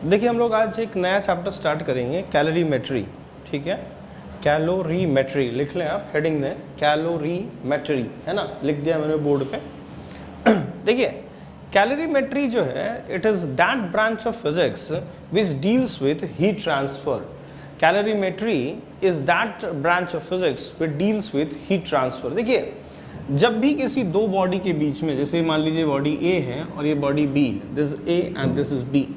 देखिए हम लोग आज एक नया चैप्टर स्टार्ट करेंगे, कैलोरीमेट्री। ठीक है, कैलोरीमेट्री लिख लें आप, हेडिंग में कैलोरीमेट्री है ना, लिख दिया मैंने बोर्ड पे। देखिए कैलोरीमेट्री जो है, it is that branch of physics which deals with heat transfer. Calorimetry is that branch of physics which deals with heat transfer. देखिए जब भी किसी दो बॉडी के बीच में, जैसे मान लीजिए बॉडी ए है और ये body B, this A and this is B,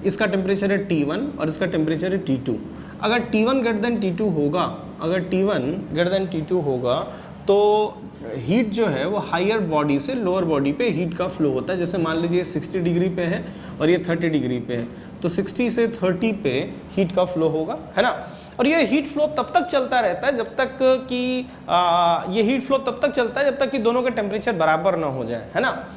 इसका टेम्परेचर है T1 और इसका टेम्परेचर है T2। अगर T1 ग्रेटर देन T2 होगा, अगर T1 ग्रेटर देन T2 होगा तो हीट जो है वो हायर बॉडी से लोअर बॉडी पे हीट का फ्लो होता है। जैसे मान लीजिए 60 डिग्री पे है और ये 30 डिग्री पे है, तो 60 से 30 पे हीट का फ्लो होगा, है ना। और ये हीट फ्लो तब तक चलता रहता है जब तक कि ये हीट फ्लो तब तक चलता है जब तक कि दोनों का टेम्परेचर बराबर ना हो जाए, है ना।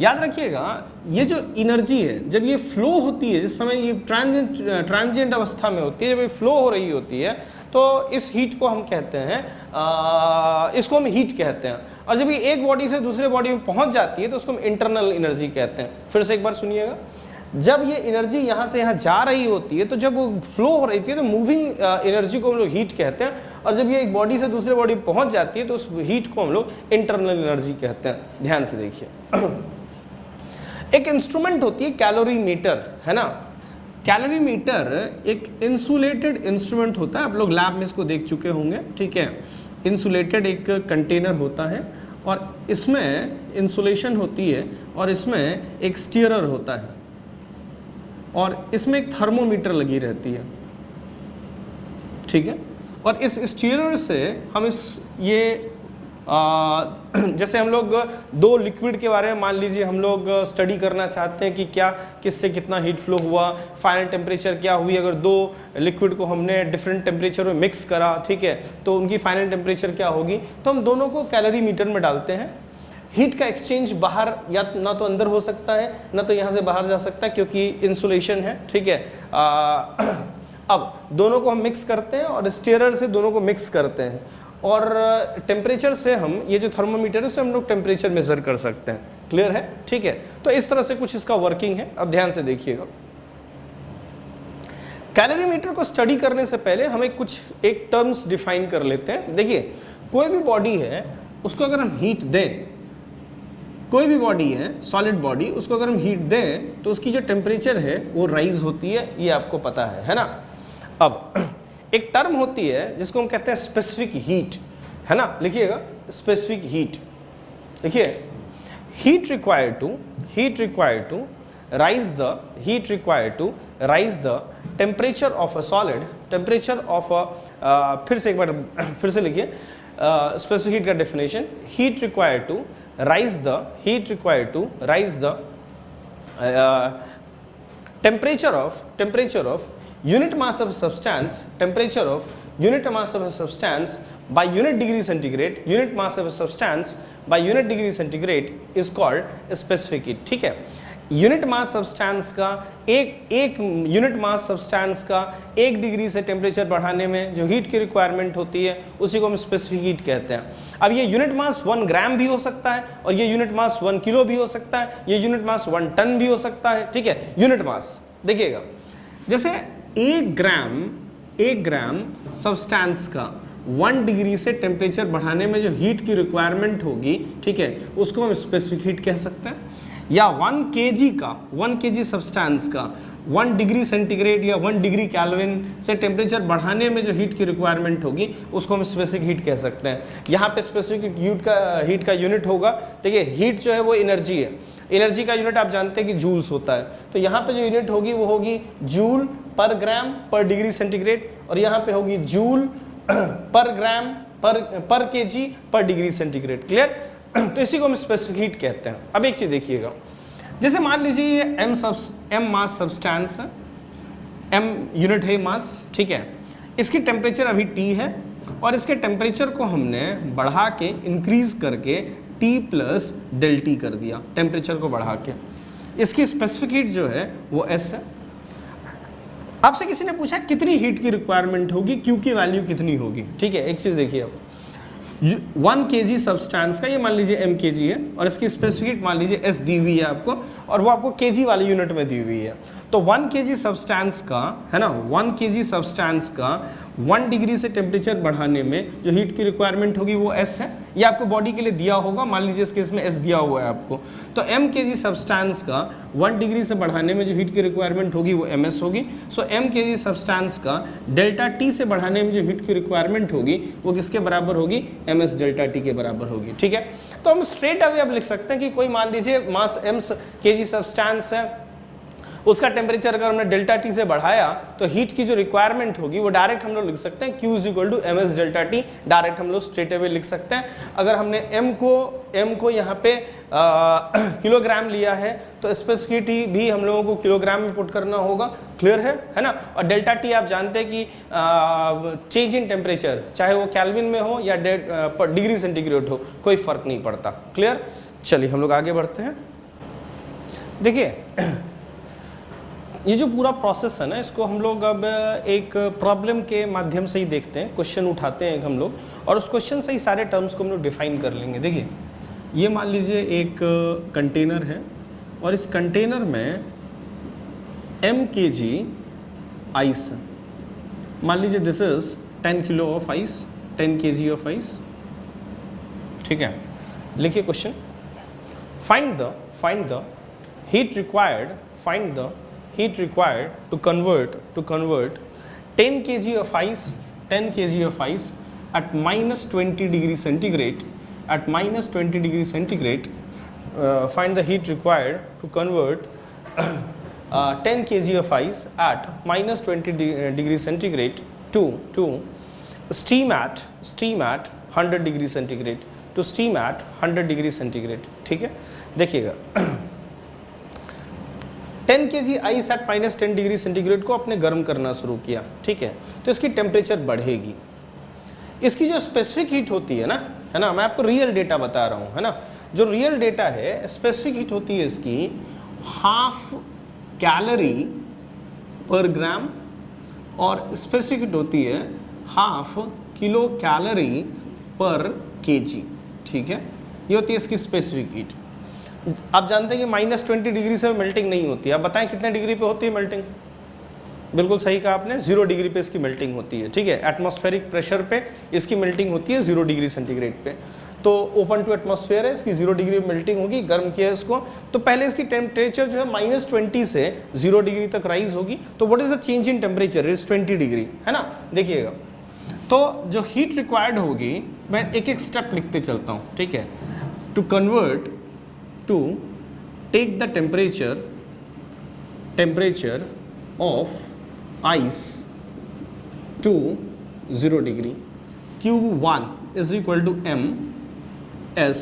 याद रखिएगा ये जो एनर्जी है जब ये फ्लो होती है, जिस समय ये ट्रांजिएंट अवस्था में होती है, जब ये फ्लो हो रही होती है तो इस हीट को हम कहते हैं, इसको हम हीट कहते हैं। और जब ये एक बॉडी से दूसरे बॉडी में पहुंच जाती है तो उसको हम इंटरनल एनर्जी कहते हैं। फिर से एक बार सुनिएगा, जब ये एनर्जी यहाँ से यहाँ जा रही होती है तो जब वो फ्लो हो रही थी तो मूविंग एनर्जी को हम लोग हीट कहते हैं, और जब ये एक बॉडी से दूसरे बॉडी पहुंच जाती है तो उस हीट को हम लोग इंटरनल एनर्जी कहते हैं। ध्यान से देखिए, एक इंस्ट्रूमेंट होती है कैलोरीमीटर, है ना। कैलोरीमीटर एक इंसुलेटेड इंस्ट्रूमेंट होता है, आप लोग लैब में इसको देख चुके होंगे, ठीक है। इंसुलेटेड एक कंटेनर होता है और इसमें इंसुलेशन होती है और इसमें एक स्टीयरर होता है और इसमें एक थर्मोमीटर लगी रहती है, ठीक है। और इस स्टीयरर से हम जैसे हम लोग दो लिक्विड के बारे में मान लीजिए हम लोग स्टडी करना चाहते हैं कि क्या किससे कितना हीट फ्लो हुआ, फाइनल टेम्परेचर क्या हुई, अगर दो लिक्विड को हमने डिफरेंट टेम्परेचर में मिक्स करा, ठीक है, तो उनकी फाइनल टेम्परेचर क्या होगी, तो हम दोनों को कैलोरीमीटर में डालते हैं। हीट का एक्सचेंज बाहर या ना तो अंदर हो सकता है ना तो यहाँ से बाहर जा सकता है क्योंकि इंसुलेशन है, ठीक है। अब दोनों को हम मिक्स करते हैं और स्टीयरर से दोनों को मिक्स करते हैं और टेम्परेचर से हम, ये जो थर्मोमीटर है उससे हम लोग टेम्परेचर मेजर कर सकते हैं। क्लियर है, ठीक है। तो इस तरह से कुछ इसका वर्किंग है। अब ध्यान से देखिएगा, कैलोरीमीटर को स्टडी करने से पहले हमें एक टर्म्स डिफाइन कर लेते हैं। देखिए कोई भी बॉडी है उसको अगर हम हीट दें, कोई भी बॉडी है सॉलिड बॉडी, उसको अगर हम हीट दें तो उसकी जो टेम्परेचर है वो राइज होती है, ये आपको पता है ना। अब एक टर्म होती है जिसको हम कहते हैं स्पेसिफिक हीट, है ना। लिखिएगा स्पेसिफिक हीट, देखिए heat required to raise the temperature of a solid, temperature of a, फिर से एक बार फिर से लिखिए स्पेसिफिक हीट का definition, heat required to raise the temperature of unit mass of substance, temperature of unit mass of a substance by unit degree centigrade, unit mass of a substance by unit degree centigrade is called specific heat, ठीक है। Unit mass substance का एक unit mass substance का 1 degree से temperature बढ़ाने में जो heat की रिक्वायरमेंट होती है उसी को हम स्पेसिफिक हीट कहते हैं। अब ये यूनिट मास 1 ग्राम भी हो सकता है और ये यूनिट मास 1 किलो भी हो सकता है, ये यूनिट मास 1 टन भी हो सकता है, ठीक है। यूनिट मास देखिएगा, जैसे 1 ग्राम सब्सटेंस का 1 डिग्री से टेम्परेचर बढ़ाने में जो हीट की रिक्वायरमेंट होगी, ठीक है, उसको हम स्पेसिफिक हीट कह सकते हैं। या 1 केजी सब्सटेंस का 1 डिग्री सेंटीग्रेड या 1 डिग्री केल्विन से टेम्परेचर बढ़ाने में जो हीट की रिक्वायरमेंट होगी उसको हम स्पेसिफिक हीट कह सकते हैं। यहाँ पे स्पेसिफिक हीट का यूनिट होगा, देखिए हीट जो है वो एनर्जी है, एनर्जी का यूनिट आप जानते हैं कि जूल्स होता है, तो यहाँ पे जो यूनिट होगी वो होगी जूल पर ग्राम पर डिग्री सेंटीग्रेड, और यहाँ पे होगी जूल पर ग्राम पर केजी पर डिग्री सेंटीग्रेड। क्लियर, तो इसी को हम स्पेसिफिक हीट कहते हैं। अब एक चीज देखिएगा, जैसे मान लीजिए ये एम मास सब्सटेंस, एम यूनिट है मास, ठीक है, इसकी टेम्परेचर अभी T है और इसके टेम्परेचर को हमने बढ़ा के इंक्रीज करके T प्लस डेल T कर दिया, टेम्परेचर को बढ़ा के। इसकी स्पेसिफिक हीट जो है वो S है। आपसे किसी ने पूछा कितनी हीट की रिक्वायरमेंट होगी, Q की वैल्यू कितनी होगी, ठीक है। एक चीज देखिए, अब 1 kg सब्सटेंस का ये मान लीजिए m kg है और इसकी स्पेसिफिक मान लीजिए s दी हुई है आपको, और वो आपको kg वाली यूनिट में दी हुई है। तो 1 kg सब्सटेंस का, है ना, 1 kg सब्सटेंस का 1 डिग्री से टेम्परेचर बढ़ाने में जो हीट की रिक्वायरमेंट होगी वो S है। ये आपको बॉडी के लिए दिया होगा, मान लीजिए इस केस में S दिया हुआ है आपको। तो m kg सब्सटेंस का 1 डिग्री से बढ़ाने में जो हीट की रिक्वायरमेंट होगी वो ms होगी। सो m kg सब्सटेंस का डेल्टा T से बढ़ाने में जो हीट की रिक्वायरमेंट होगी वो किसके बराबर होगी, ms डेल्टा T के बराबर होगी। ठीक है, तो हम स्ट्रेट अवे अब लिख सकते हैं कि कोई मान लीजिए मास m kg सब्सटेंस है, उसका टेम्परेचर अगर हमने डेल्टा टी से बढ़ाया तो हीट की जो रिक्वायरमेंट होगी वो डायरेक्ट हम लोग लिख सकते हैं Q is equal to M S delta T, direct हम लोग स्ट्रेट अवे लिख सकते हैं। अगर हमने m को यहाँ पे किलोग्राम लिया है तो स्पेसिफिसिटी भी हम लोगों को किलोग्राम में पुट करना होगा। क्लियर है ना। और डेल्टा टी आप जानते हैं कि चेंज इन टेम्परेचर, चाहे वो केल्विन में हो या डिग्री सेंटीग्रेड हो, कोई फर्क नहीं पड़ता। क्लियर, चलिए हम लोग आगे बढ़ते हैं। देखिए ये जो पूरा प्रोसेस है ना, इसको हम लोग अब एक प्रॉब्लम के माध्यम से ही देखते हैं, क्वेश्चन उठाते हैं हम लोग और उस क्वेश्चन से ही सारे टर्म्स को हम लोग डिफाइन कर लेंगे। देखिए ये मान लीजिए एक कंटेनर है और इस कंटेनर में m kg आइस, मान लीजिए this is 10 kilo of ice, 10 kg of ice. ठीक है, लिखिए question, find the heat required, find the heat required to convert 10 kg of ice at minus 20 degree centigrade, at minus 20 degree centigrade, find the heat required to convert 10 kg of ice at minus 20 degree centigrade to steam at 100 degree centigrade, to steam at 100 degree centigrade। ठीक है, देखिएगा 10 kg ice at minus 10 degree centigrade को आपने गर्म करना शुरू किया। ठीक है, तो इसकी टेम्परेचर बढ़ेगी। इसकी जो स्पेसिफिक हीट होती है ना, मैं आपको रियल डेटा बता रहा हूँ, है ना, जो रियल डेटा है स्पेसिफिक हीट होती है इसकी 1/2 कैलोरी पर ग्राम और स्पेसिफिक हीट होती है 1/2 किलो कैलोरी पर केजी। ठीक है, ये होती है इसकी स्पेसिफिक हीट। आप जानते हैं कि माइनस 20 डिग्री से मेल्टिंग नहीं होती है। आप बताएं कितने डिग्री पे होती है मेल्टिंग? बिल्कुल सही कहा आपने, 0 डिग्री पे इसकी मेल्टिंग होती है। ठीक है, एटमॉस्फेरिक प्रेशर पे इसकी मेल्टिंग होती है 0 डिग्री सेंटीग्रेड पे। तो ओपन टू एटमॉस्फेयर है, इसकी 0 डिग्री में मेल्टिंग होगी, गर्म किया है इसको, तो पहले इसकी टेम्परेचर जो है माइनस 20 से 0 डिग्री तक राइज होगी। तो what is the change in temperature? Is 20 degree, है ना। देखिएगा, तो जो हीट रिक्वायर्ड होगी, मैं एक एक स्टेप लिखते चलता हूँ। ठीक है, to convert, to take the temperature of ice to 0 degree, Q1 is equal to m s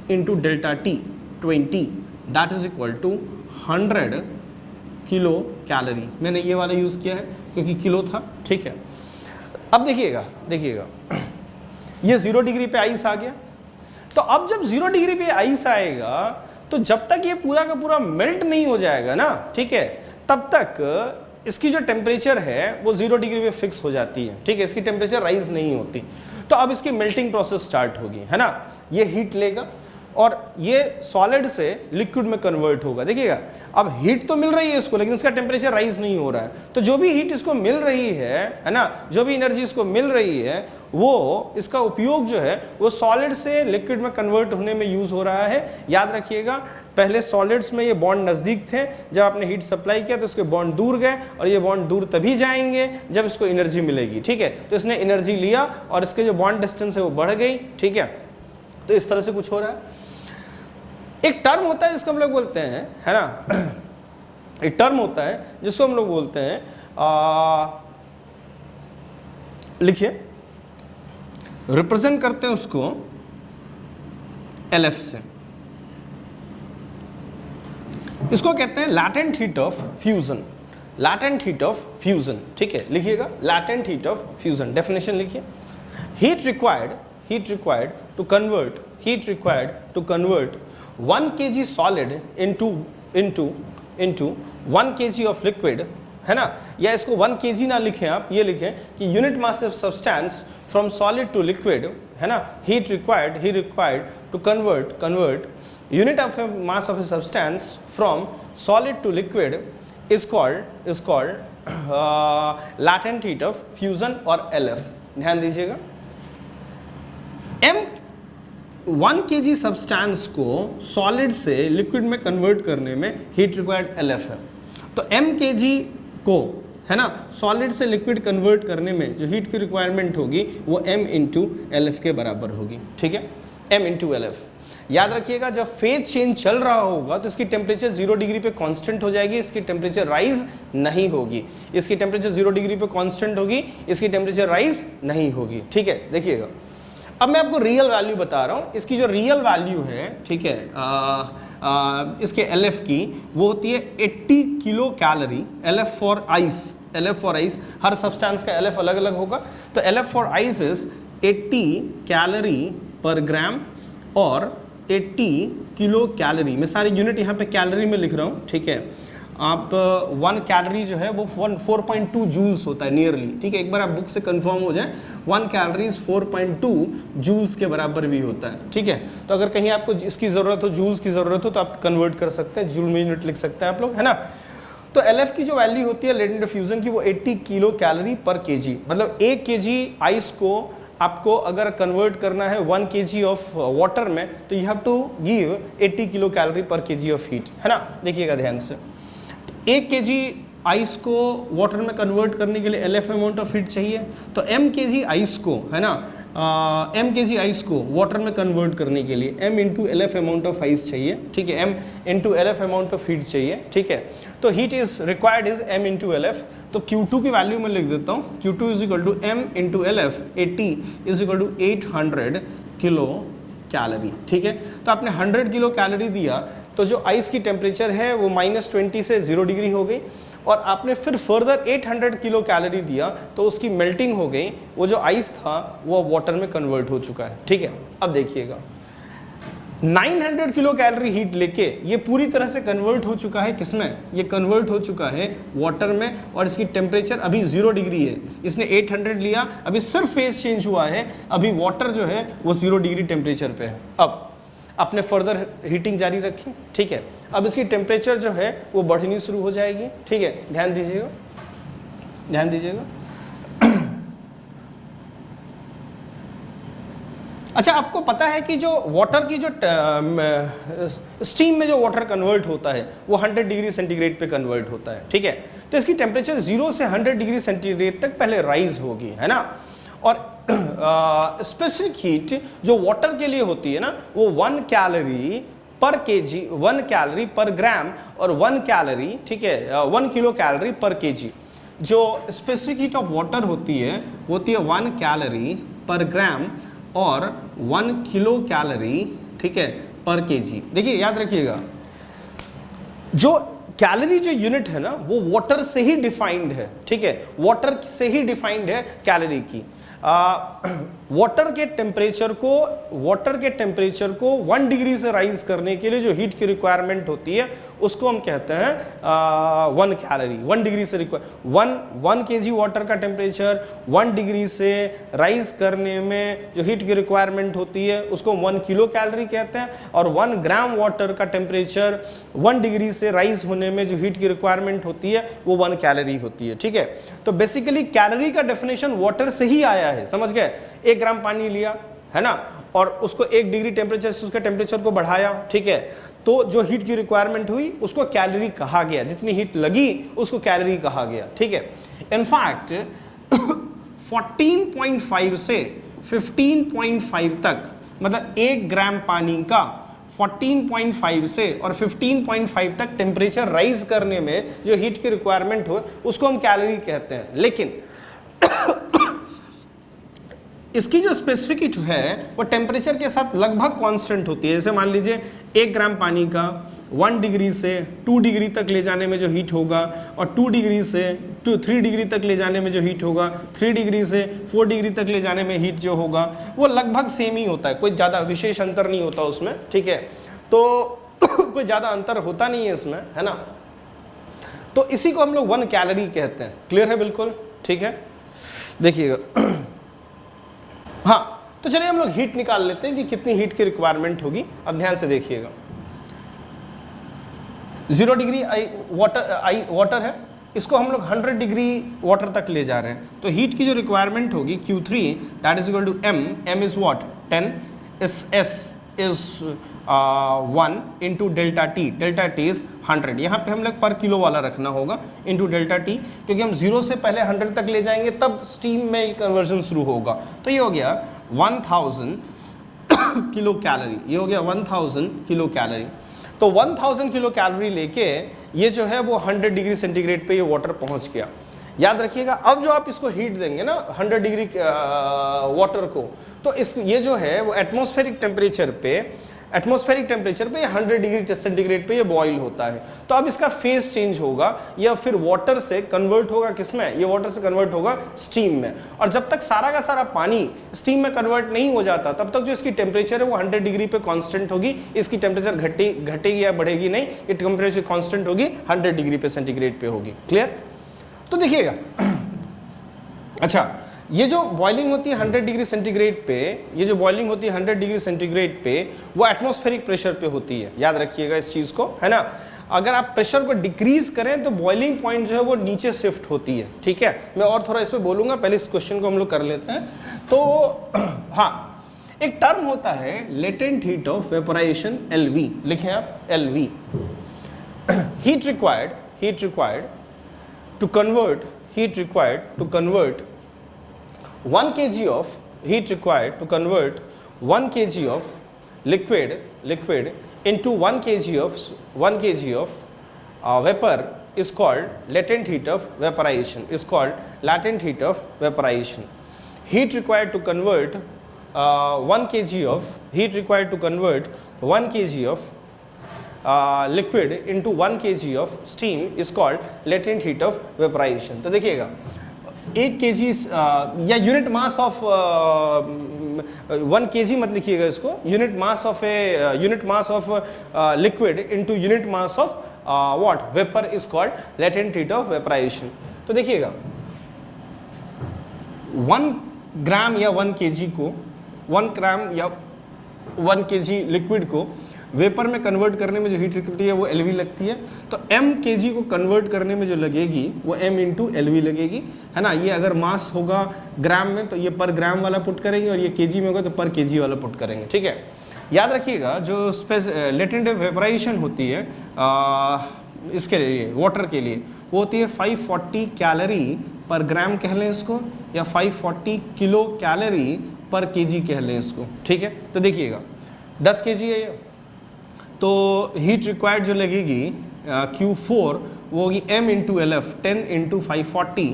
into delta T 20, that is equal to 100 kilo calorie. मैंने ये वाला यूज़ किया है क्योंकि किलो था। ठीक है, अब देखिएगा ये 0 डिग्री पे आइस आ गया। तो अब जब 0 डिग्री पे आइस आएगा तो जब तक ये पूरा का पूरा मेल्ट नहीं हो जाएगा ना, ठीक है, तब तक इसकी जो टेम्परेचर है वो 0 डिग्री पे फिक्स हो जाती है। ठीक है, इसकी टेम्परेचर राइज नहीं होती। तो अब इसकी मेल्टिंग प्रोसेस स्टार्ट होगी, है ना। ये हीट लेगा और ये सॉलिड से लिक्विड में कन्वर्ट होगा। देखिएगा, अब हीट तो मिल रही है इसको, लेकिन इसका टेम्परेचर राइज नहीं हो रहा है। तो जो भी हीट इसको मिल रही है ना, जो भी एनर्जी इसको मिल रही है, वो इसका उपयोग जो है वो सॉलिड से लिक्विड में कन्वर्ट होने में यूज हो रहा है। याद रखिएगा, पहले सॉलिड्स में ये बॉन्ड नज़दीक थे, जब आपने हीट सप्लाई किया तो इसके बॉन्ड दूर गए, और ये बॉन्ड दूर तभी जाएंगे जब इसको एनर्जी मिलेगी। ठीक है, तो इसने एनर्जी लिया और इसके जो बॉन्ड डिस्टेंस है वो बढ़ गई। ठीक है, तो इस तरह से कुछ हो रहा है। एक टर्म होता है जिसको हम लोग बोलते हैं, है ना, एक टर्म होता है जिसको हम लोग बोलते हैं, लिखिए, रिप्रेजेंट करते हैं उसको LF से। इसको कहते हैं latent heat of fusion, latent heat of fusion. ठीक है, लिखिएगा, latent heat of fusion. Definition लिखिए, heat required to convert 1 kg solid into 1 kg of liquid, है ना। या इसको 1 kg ना लिखें आप, ये लिखें कि unit mass of substance from solid to liquid, है ना। Heat required to convert unit of mass of a substance from solid to liquid is called latent heat of fusion और LF। ध्यान दीजिएगा, M1 kg सब्सटेंस को solid से liquid में convert करने में हीट रिक्वायर्ड LF है। तो M kg को, है ना, सॉलिड से लिक्विड कन्वर्ट करने में जो हीट की रिक्वायरमेंट होगी वो M इंटू LF के बराबर होगी। ठीक है, M इंटू LF। याद रखिएगा, जब फेज चेंज चल रहा होगा तो इसकी टेम्परेचर 0 डिग्री पे कांस्टेंट हो जाएगी, इसकी टेम्परेचर राइज नहीं होगी। इसकी टेम्परेचर 0 डिग्री पे कांस्टेंट होगी, इसकी टेम्परेचर राइज नहीं होगी। ठीक है, देखिएगा, अब मैं आपको रियल वैल्यू बता रहा हूँ। इसकी जो रियल वैल्यू है, ठीक है, इसके LF की, वो होती है 80 kilo calorie. LF for ice, her substance का LF अलग अलग होगा। तो LF for ice is 80 calorie पर ग्राम और 80 किलो कैलोरी। मैं सारी यूनिट यहाँ पे कैलोरी में लिख रहा हूँ। ठीक है, आप 1 कैलोरी जो है वो 4.2 जूल्स होता है नियरली। ठीक है, एक बार आप बुक से कंफर्म हो जाए, 1 कैलोरी 4.2 जूल्स के बराबर भी होता है। ठीक है, तो अगर कहीं आपको इसकी ज़रूरत हो, जूल्स की ज़रूरत हो, तो आप कन्वर्ट कर सकते हैं, जूल में यूनिट लिख सकते हैं आप लोग, है ना। तो LF की जो वैल्यू होती है लेटेंट फ्यूजन की, वो 80 किलो कैलोरी पर केजी। मतलब 1 kg आइस को आपको अगर कन्वर्ट करना है 1 kg ऑफ वाटर में, तो you have to give 80 kilo calorie पर केजी ऑफ हीट, है ना। देखिएगा ध्यान से, 1 kg आइस को वाटर में कन्वर्ट करने के लिए LF अमाउंट ऑफ हीट चाहिए। तो M kg आइस को, है ना, M kg आइस को वाटर में कन्वर्ट करने के लिए M into LF amount of ice चाहिए। ठीक है, M into LF amount of heat चाहिए। ठीक है, तो heat is required is M into LF। तो Q2 की वैल्यू मैं लिख देता हूँ, Q2 is equal to M into LF 80 is equal to 800 kilo calorie. ठीक है, तो आपने 100 किलो कैलोरी दिया, तो जो आइस की टेम्परेचर है वो -20 से 0 डिग्री हो गई, और आपने फिर फर्दर 800 किलो कैलोरी दिया, तो उसकी मेल्टिंग हो गई, वो जो आइस था वो वाटर में कन्वर्ट हो चुका है। ठीक है, अब देखिएगा, 900 किलो कैलोरी हीट लेके ये पूरी तरह से कन्वर्ट हो चुका है किसमें, ये कन्वर्ट हो चुका है वाटर में, और इसकी टेम्परेचर अभी 0 डिग्री है। इसने 800 लिया, अभी सिर्फ फेज चेंज हुआ है, अभी वाटर जो है वो 0 डिग्री टेम्परेचर पे है। अब आपने फर्दर हीटिंग जारी रखी। ठीक है, अब इसकी टेम्परेचर जो है वो बढ़नी शुरू हो जाएगी। ठीक है, ध्यान दीजिएगा, ध्यान दीजिएगा। अच्छा, आपको पता है कि जो वाटर की जो स्टीम में जो वाटर कन्वर्ट होता है वो 100 डिग्री सेंटीग्रेड पे कन्वर्ट होता है। ठीक है, तो इसकी टेम्परेचर 0 से 100 डिग्री सेंटीग्रेड तक पहले राइज होगी, है ना। और स्पेसिफिक हीट जो वाटर के लिए होती है ना, वो 1 कैलोरी पर केजी, 1 कैलोरी पर ग्राम और 1 कैलोरी, ठीक है, 1 किलो कैलोरी पर केजी। जो स्पेसिफिक हीट ऑफ वाटर होती है वो होती है 1 कैलोरी पर ग्राम और 1 किलो कैलोरी, ठीक है, पर केजी। देखिए, याद रखिएगा, जो कैलोरी जो यूनिट है ना वो वाटर से ही डिफाइंड है। ठीक है, वाटर से ही डिफाइंड है कैलोरी की। वाटर के टेम्परेचर को 1 डिग्री से राइज करने के लिए जो हीट की रिक्वायरमेंट होती है उसको हम कहते हैं 1 कैलोरी। 1 डिग्री से 1 केजी वाटर का टेम्परेचर 1 डिग्री से राइज करने में जो हीट की रिक्वायरमेंट होती है उसको 1 किलो कैलोरी कहते हैं, और 1 ग्राम वाटर का टेम्परेचर 1 डिग्री से राइज होने में जो हीट की रिक्वायरमेंट होती है वो 1 कैलोरी होती है। ठीक है, तो बेसिकली कैलोरी का डेफिनेशन वाटर से ही आया है, समझ गए। 1 ग्राम पानी लिया, है ना, और उसको 1 डिग्री टेम्परेचर से उसके टेम्परेचर को बढ़ाया। ठीक है, तो जो हीट की रिक्वायरमेंट हुई उसको कैलोरी कहा गया, जितनी हीट लगी उसको कैलोरी कहा गया। ठीक है, इनफैक्ट 14.5 से 15.5 तक, मतलब 1 ग्राम पानी का 14.5 से और 15.5 तक टेम्परेचर राइज करने में जो हीट की रिक्वायरमेंट हो उसको हम कैलोरी कहते हैं। लेकिन इसकी जो स्पेसिफिक हीट है वो टेम्परेचर के साथ लगभग कांस्टेंट होती है। जैसे मान लीजिए 1 ग्राम पानी का 1 डिग्री से 2 डिग्री तक ले जाने में जो हीट होगा, और 2 डिग्री से 3 डिग्री तक ले जाने में जो हीट होगा, 3 डिग्री से 4 डिग्री तक ले जाने में हीट जो होगा वो लगभग सेम ही होता है, कोई ज़्यादा विशेष अंतर नहीं होता उसमें। ठीक है, तो कोई ज़्यादा अंतर होता नहीं है इसमें, है ना। तो इसी को हम लोग 1 कैलोरी कहते हैं। क्लियर है बिल्कुल? ठीक है, देखिएगा। हाँ, तो चलिए हम लोग हीट निकाल लेते हैं कि कितनी हीट की रिक्वायरमेंट होगी। अब ध्यान से देखिएगा, 0 डिग्री वाटर है, इसको हम लोग 100 डिग्री वाटर तक ले जा रहे हैं, तो हीट की जो रिक्वायरमेंट होगी Q3 that is equal to m is what 10, S is 1 into delta T is 100, यहाँ पे हम लोग पर किलो वाला रखना होगा इंटू डेल्टा टी, क्योंकि हम 0 से पहले 100 तक ले जाएंगे तब स्टीम में ये कन्वर्जन शुरू होगा। तो ये हो गया 1000 किलो कैलोरी, ये हो गया 1000 किलो कैलोरी। तो 1000 किलो कैलोरी लेके ये जो है वो 100 डिग्री सेंटीग्रेड पे ये वाटर पहुंच गया। याद रखिएगा, अब जो आप इसको हीट देंगे ना 100 डिग्री वाटर को, तो इस ये जो है वो एटमॉस्फेरिक टेम्परेचर पे 100 डिग्री सेंटीग्रेड पे ये बॉईल होता है। तो अब इसका फेज चेंज होगा, या फिर वाटर से कन्वर्ट होगा किसमें, ये वाटर से कन्वर्ट होगा स्टीम में। और जब तक सारा का सारा पानी स्टीम में कन्वर्ट नहीं हो जाता तब तक जो इसकी टेम्परेचर है वो 100 डिग्री पे कांस्टेंट होगी, इसकी टेम्परेचर घटेगी या बढ़ेगी नहीं, ये टेम्परेचर कांस्टेंट होगी, 100 डिग्री पे सेंटीग्रेड पे होगी। क्लियर? तो देखिएगा, अच्छा ये जो बॉइलिंग होती है 100 डिग्री सेंटीग्रेड पे, ये जो बॉइलिंग होती है 100 डिग्री सेंटीग्रेड पे, वो एटमॉस्फेरिक प्रेशर पे होती है। याद रखिएगा इस चीज़ को, है ना। अगर आप प्रेशर को डिक्रीज करें तो बॉइलिंग पॉइंट जो है वो नीचे शिफ्ट होती है। ठीक है, मैं और थोड़ा इस पर बोलूँगा, पहले इस क्वेश्चन को हम लोग कर लेते हैं। तो हाँ, एक टर्म होता है latent heat of vaporisation, LV, लिखें आप LV। Heat required to convert 1 kg of heat required to convert 1 kg of liquid into 1 kg of vapor is called latent heat of vaporization, heat required to convert 1 kg of liquid into 1 kg of steam is called latent heat of vaporization। तो देखिएगा, 1 kg या unit mass of 1 kg मत लिखिएगा इसको, unit mass of liquid into unit mass of what vapour is called latent heat of vaporisation. तो देखिएगा 1 ग्राम या 1 kg को 1 ग्राम या 1 kg लिक्विड को वेपर में कन्वर्ट करने में जो हीट लगती है वो LV लगती है। तो m kg को कन्वर्ट करने में जो लगेगी वो m इंटू LV लगेगी, है ना। ये अगर मास होगा ग्राम में तो ये पर ग्राम वाला पुट करेंगे, और ये kg में होगा तो पर kg वाला पुट करेंगे। ठीक है, याद रखिएगा जो लेटेंट वेपराइजेशन होती है इसके लिए, वाटर के लिए, वो होती है 540 कैलोरी पर ग्राम कह लें इसको, या 540 किलो कैलोरी पर kg कह लें इसको। ठीक है, तो देखिएगा 10 kg है ये, तो हीट रिक्वायर्ड जो लगेगी Q4 वो होगी m into LF 10 into 540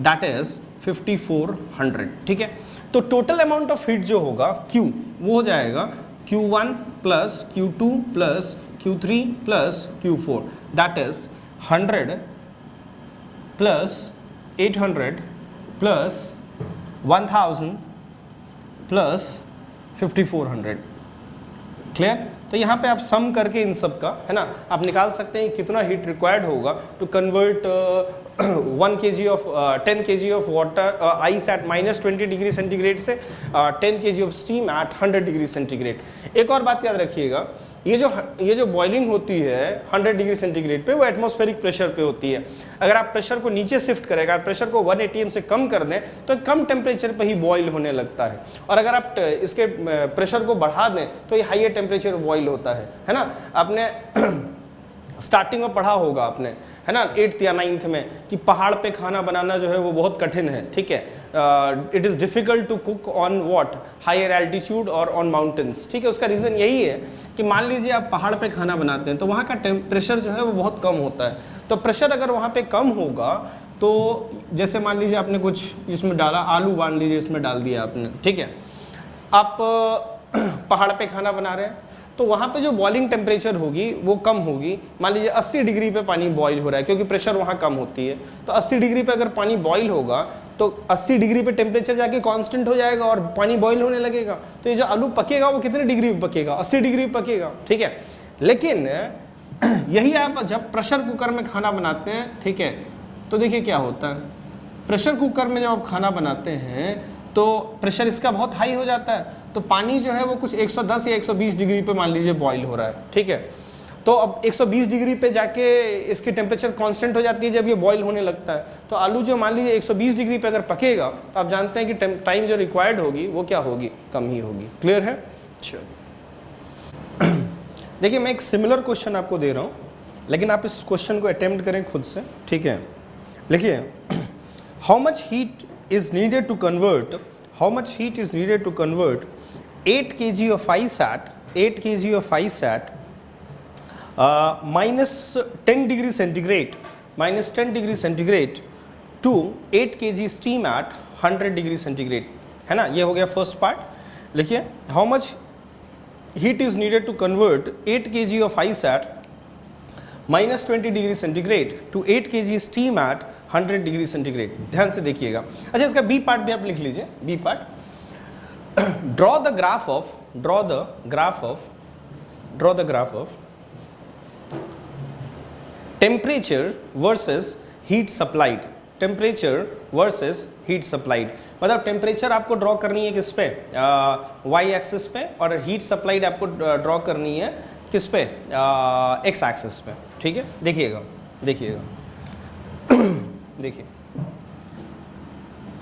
that is 5400। ठीक है, तो टोटल अमाउंट ऑफ हीट जो होगा Q वो हो जाएगा Q1 plus Q2 plus Q3 plus Q4 that is 100 plus 800 plus 1000 plus 5400। Clear? तो यहाँ पे आप सम करके इन सब का, है ना, आप निकाल सकते हैं कितना हीट रिक्वायर्ड होगा to convert 10 kg of water ice at -20 degree centigrade से 10 kg of steam at 100 degree centigrade. एक और बात याद रखिएगा, ये जो बॉइलिंग होती है 100 डिग्री सेंटीग्रेड पे, वो एटमॉस्फेरिक प्रेशर पे होती है। अगर आप प्रेशर को नीचे शिफ्ट करें, अगर प्रेशर को 1 atm से कम कर दें तो कम टेम्परेचर पे ही बॉईल होने लगता है, और अगर आप इसके प्रेशर को बढ़ा दें तो ये हाईयर टेम्परेचर बॉईल होता है ना। आपने स्टार्टिंग में पढ़ा होगा आपने, है ना, 8th या 9th में, कि पहाड़ पे खाना बनाना जो है वो बहुत कठिन है। ठीक है, it is difficult to cook on what higher altitude और ऑन माउंटेन्स। ठीक है, उसका रीज़न यही है कि मान लीजिए आप पहाड़ पे खाना बनाते हैं तो वहाँ का टेम्परेचर जो है वो बहुत कम होता है। तो प्रेशर अगर वहाँ पे कम होगा तो जैसे मान लीजिए आपने कुछ इसमें डाला, आलू मान लीजिए इसमें डाल दिया आपने, ठीक है, आप पहाड़ पे खाना बना रहे हैं तो वहाँ पे जो बॉइलिंग टेम्परेचर होगी वो कम होगी। मान लीजिए 80 डिग्री पे पानी बॉईल हो रहा है क्योंकि प्रेशर वहाँ कम होती है, तो 80 डिग्री पे अगर पानी बॉईल होगा तो 80 डिग्री पे टेम्परेचर जाके कांस्टेंट हो जाएगा और पानी बॉईल होने लगेगा। तो ये जो आलू पकेगा वो कितने डिग्री पे पकेगा? 80 डिग्री पे पकेगा। ठीक है, लेकिन यही आप जब प्रेशर कुकर में खाना बनाते हैं, ठीक है, तो देखिए क्या होता है, प्रेशर कुकर में जब आप खाना बनाते हैं तो प्रेशर इसका बहुत हाई हो जाता है, तो पानी जो है वो कुछ 110 या 120 डिग्री पे मान लीजिए बॉईल हो रहा है। ठीक है, तो अब 120 डिग्री पे जाके इसकी टेम्परेचर कांस्टेंट हो जाती है जब ये बॉईल होने लगता है। तो आलू जो मान लीजिए 120 डिग्री पे अगर पकेगा तो आप जानते हैं कि टाइम जो रिक्वायर्ड होगी वो क्या होगी, कम ही होगी। क्लियर है? चलो देखिए मैं एक सिमिलर क्वेश्चन आपको दे रहा हूँ, लेकिन आप इस क्वेश्चन को अटेम्प्ट करें खुद से, ठीक है। लिखिए, how much heat is needed to convert 8 kg of ice at minus 10 degree centigrade to 8 kg steam at 100 degree centigrade, है ना। ये हो गया फर्स्ट पार्ट। लिखिए, how much heat is needed to convert 8 kg of ice at minus 20 degree centigrade to 8 kg steam at 100 degree centigrade। ध्यान से देखिएगा। अच्छा, इसका बी पार्ट भी आप लिख लीजिए। B part, draw the graph of temperature versus heat supplied। मतलब टेम्परेचर आपको ड्रॉ करनी है किस पे, वाई एक्सिस पे, और हीट सप्लाइड आपको ड्रॉ करनी है किस पे, एक्स एक्सिस पे। ठीक है, देखिएगा देखिए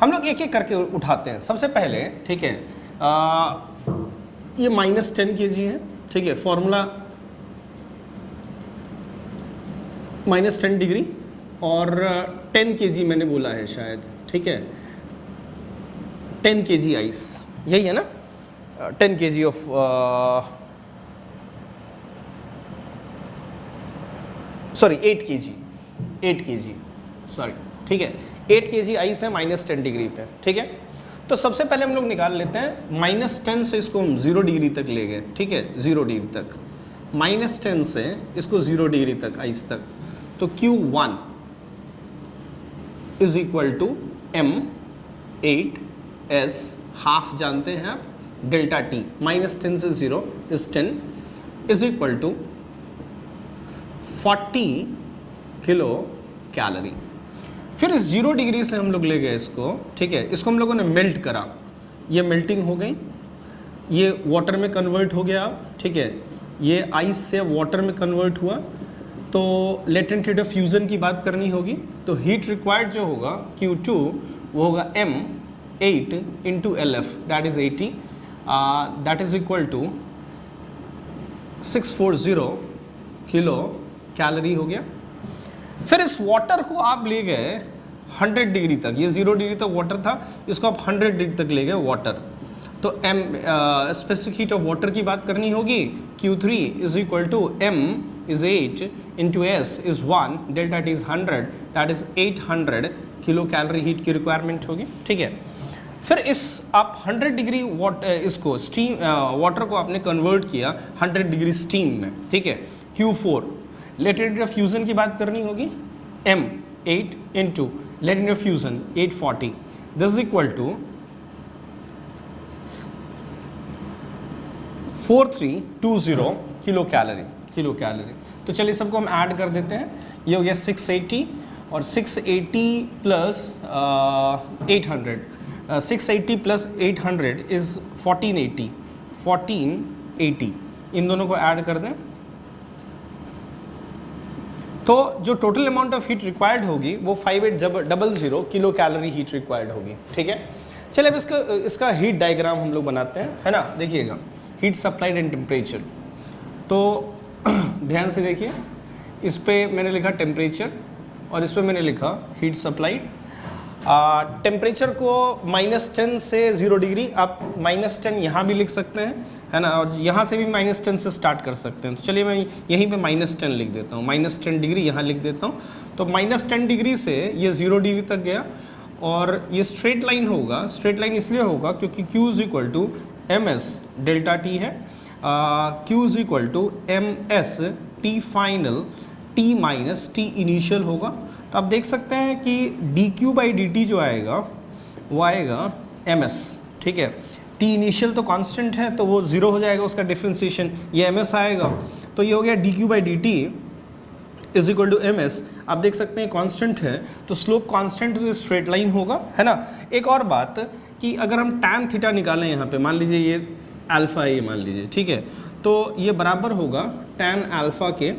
हम लोग एक एक करके उठाते हैं। सबसे पहले, ठीक है, ये -10 kg है, ठीक है, फॉर्मूला -10 डिग्री और 10 kg मैंने बोला है शायद, ठीक है, 10 kg आइस, यही है ना, 10 kg of sorry 8 kg sorry, ठीक है, 8 kg आइस है -10 डिग्री पे। ठीक है, तो सबसे पहले हम लोग निकाल लेते हैं -10 से इसको हम 0 डिग्री तक ले गए। ठीक है, 0 डिग्री तक, -10 से इसको 0 डिग्री तक आइस तक, तो Q1 is equal to M8S, half जानते हैं आप, डेल्टा T, -10 से 0 is 10, is equal to 40 kilo calorie. फिर इस 0 डिग्री से हम लोग ले गए इसको, ठीक है, इसको हम लोगों ने मेल्ट करा, ये मेल्टिंग हो गई, ये वाटर में कन्वर्ट हो गया, ठीक है, ये आइस से वाटर में कन्वर्ट हुआ। तो लेटेंट हीट ऑफ फ्यूजन की बात करनी होगी, तो हीट रिक्वायर्ड जो होगा Q2 वो होगा M8 into LF, that is 80, that is equal to 640 kilo calorie हो गया। फिर इस वाटर को आप ले गए 100 डिग्री तक, ये 0 डिग्री तक वाटर था, इसको आप 100 डिग्री तक ले गए वाटर। तो स्पेसिफिक हीट ऑफ वाटर की बात करनी होगी, Q3 is equal to M is 8 into S is 1, delta T is 100, that is 800 kilo calorie heat की रिक्वायरमेंट होगी। ठीक है, फिर इस आप 100 डिग्री इसको स्टीम वाटर को आपने कन्वर्ट किया 100 डिग्री स्टीम में। ठीक है, Q4 लेटेंट ऑफ फ्यूजन की बात करनी होगी, M8 into latent of fusion 840, this is equal to 4320 kilo calorie. तो चलिए सबको हम ऐड कर देते हैं, ये हो गया 680 और 680 प्लस 800, 680 प्लस 800 इज 1480, इन दोनों को ऐड कर दें तो जो total amount of heat required होगी वो 5800 किलो कैलोरी हीट रिक्वायर्ड होगी। ठीक है, चलिए अब इसका हीट डायग्राम हम लोग बनाते हैं, है ना। देखिएगा, हीट सप्लाइड एंड टेम्परेचर, तो ध्यान से देखिए, इस पे मैंने लिखा टेम्परेचर और इस पे मैंने लिखा हीट सप्लाइड। टेम्परेचर को -10 से 0 डिग्री, आप -10 यहाँ भी लिख सकते हैं, है ना, और यहाँ से भी -10 से स्टार्ट कर सकते हैं। तो चलिए मैं यहीं पे -10 लिख देता हूँ, -10 डिग्री यहाँ लिख देता हूँ। तो -10 डिग्री से ये 0 डिग्री तक गया और ये स्ट्रेट लाइन होगा। स्ट्रेट लाइन इसलिए होगा क्योंकि Q is equal to MS delta T है, Q is equal to MS T final T minus T initial होगा। तो आप देख सकते हैं कि dQ/dt जो आएगा वो आएगा MS। ठीक है, T इनिशियल तो कांस्टेंट है तो वो 0 हो जाएगा उसका डिफ्रेंसिएशन, ये MS आएगा, तो ये हो गया dQ/dt is equal to MS। आप देख सकते हैं कांस्टेंट है तो स्लोप कांस्टेंट तो स्ट्रेट लाइन होगा, है ना। एक और बात कि अगर हम tan थीटा निकालें यहाँ पे, मान लीजिए ये अल्फा है, ये मान लीजिए, ठीक है, तो ये बराबर होगा tan अल्फ़ा के,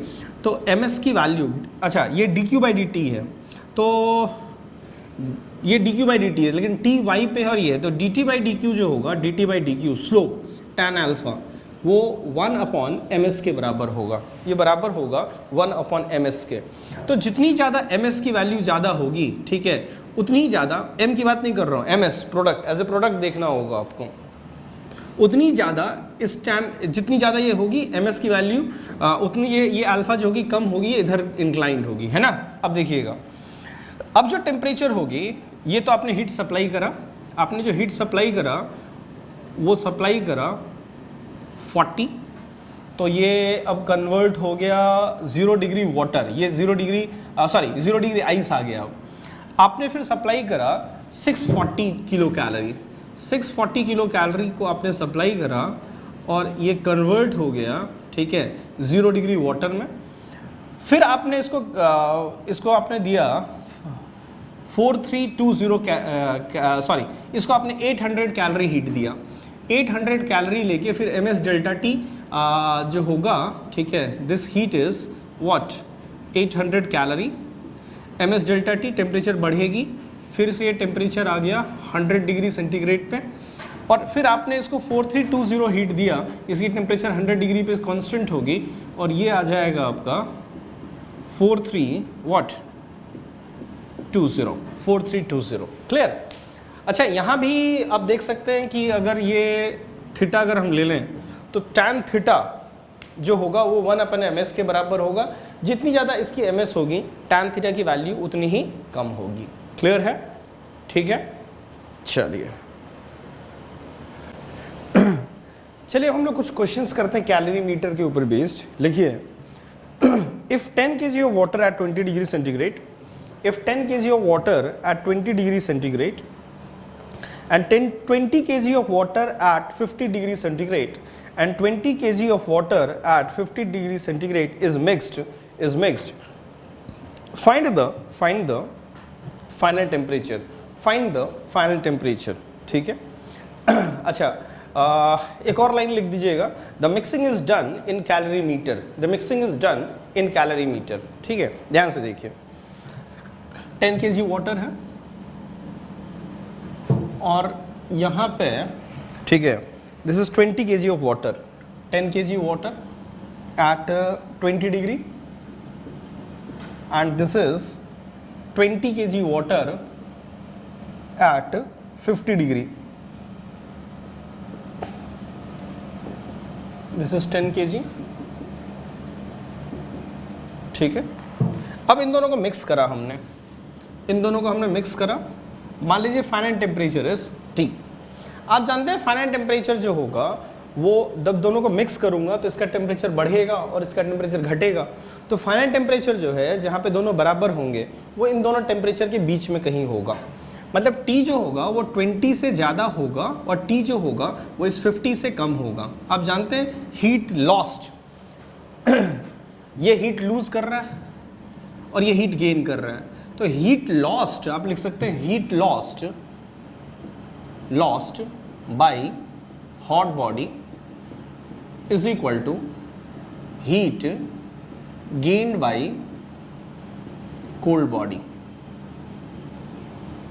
तो ms की वैल्यू, अच्छा ये dq/dt है, तो ये dq/dt है लेकिन t y पे और ये है, तो dt/dq जो होगा, dt/dq स्लोप tan अल्फ़ा वो 1/ms के बराबर होगा, ये बराबर होगा 1/ms के। तो जितनी ज़्यादा ms की वैल्यू ज़्यादा होगी, ठीक है, उतनी ही ज़्यादा, m की बात नहीं कर रहा हूँ, ms product as a product देखना होगा आपको, उतनी ज़्यादा इस टाइम, जितनी ज़्यादा ये होगी ms की वैल्यू, उतनी ये अल्फ़ा जो होगी कम होगी, इधर इंक्लाइंड होगी, है ना। अब देखिएगा, अब जो टेम्परेचर होगी, ये तो आपने हीट सप्लाई करा, आपने जो हीट सप्लाई करा वो सप्लाई करा 40, तो ये अब कन्वर्ट हो गया 0 डिग्री वाटर, ये 0 डिग्री सॉरी 0 डिग्री आइस आ गया। अब आपने फिर सप्लाई करा 640 किलो कैलोरी, 640 किलो कैलोरी को आपने सप्लाई करा और ये कन्वर्ट हो गया, ठीक है, 0 डिग्री वाटर में। फिर आपने इसको आपने दिया 4320 सॉरी इसको आपने 800 कैलोरी हीट दिया, 800 कैलोरी लेके फिर ms डेल्टा टी जो होगा, ठीक है, this heat is what 800 calorie, ms delta T temperature बढ़ेगी, फिर से ये टेम्परेचर आ गया 100 डिग्री सेंटीग्रेड पे, और फिर आपने इसको 4320 हीट दिया, इसकी टेम्परेचर 100 डिग्री पे कांस्टेंट होगी और ये आ जाएगा आपका 4320, क्लियर। अच्छा यहाँ भी आप देख सकते हैं कि अगर ये थीटा अगर हम ले लें तो tan थीटा जो होगा वो 1/ms के बराबर होगा, जितनी ज़्यादा इसकी ms होगी tan थीटा की वैल्यू उतनी ही कम होगी, क्लियर है, ठीक है। चलिए चलिए हम लोग कुछ क्वेश्चंस करते हैं कैलोरी मीटर के ऊपर बेस्ड। लिखिए, if 10 kg of water at 20 degree centigrade, if 10 kg of water at 20 degree centigrade and 20 kg of water at 50 degree centigrade and 20 kg of water at 50 degree centigrade is mixed, find the final temperature, find the final temperature, ठीक है। अच्छा एक और line लिख दीजिएगा, the mixing is done in calorimeter, the mixing is done in calorimeter, ठीक है। ध्यान से देखिए, 10 kg वाटर है और यहाँ पे, ठीक है, this is 20 kg of water, 10 kg water at 20 degree and this is 20 kg water at 50 degree, this is 10 kg, ठीक है। अब इन दोनों को मिक्स करा हमने, इन दोनों को हमने मिक्स करा, मान लीजिए फाइनल टेम्परेचर इज T। आप जानते हैं फाइनल टेम्परेचर जो होगा वो जब दोनों को मिक्स करूंगा तो इसका टेम्परेचर बढ़ेगा और इसका टेम्परेचर घटेगा, तो फाइनल टेम्परेचर जो है जहाँ पे दोनों बराबर होंगे वो इन दोनों टेम्परेचर के बीच में कहीं होगा, मतलब T जो होगा वो 20 से ज़्यादा होगा और T जो होगा वो इस 50 से कम होगा। आप जानते हैं हीट लॉस्ट ये हीट लूज कर रहा है और ये हीट गेन कर रहा है, तो हीट लॉस्ट आप लिख सकते हैं, heat lost by hot body is equal to heat gained by cold body,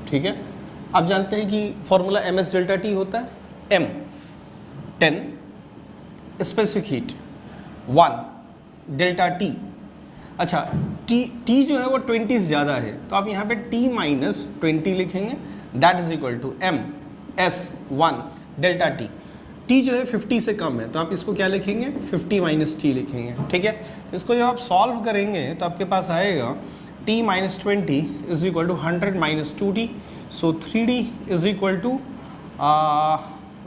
ठीक है। आप जानते हैं कि फॉर्मूला ms डेल्टा टी होता है, m 10 specific heat 1 delta T. अच्छा t जो है वो 20 से ज़्यादा है तो आप यहाँ पे t-20 लिखेंगे, that is equal to ms 1 delta T. t जो है 50 से कम है तो आप इसको क्या लिखेंगे, 50 - t लिखेंगे, ठीक है। तो इसको जब आप सॉल्व करेंगे तो आपके पास आएगा t-20 is equal to 100 - 2d, so 3d is equal to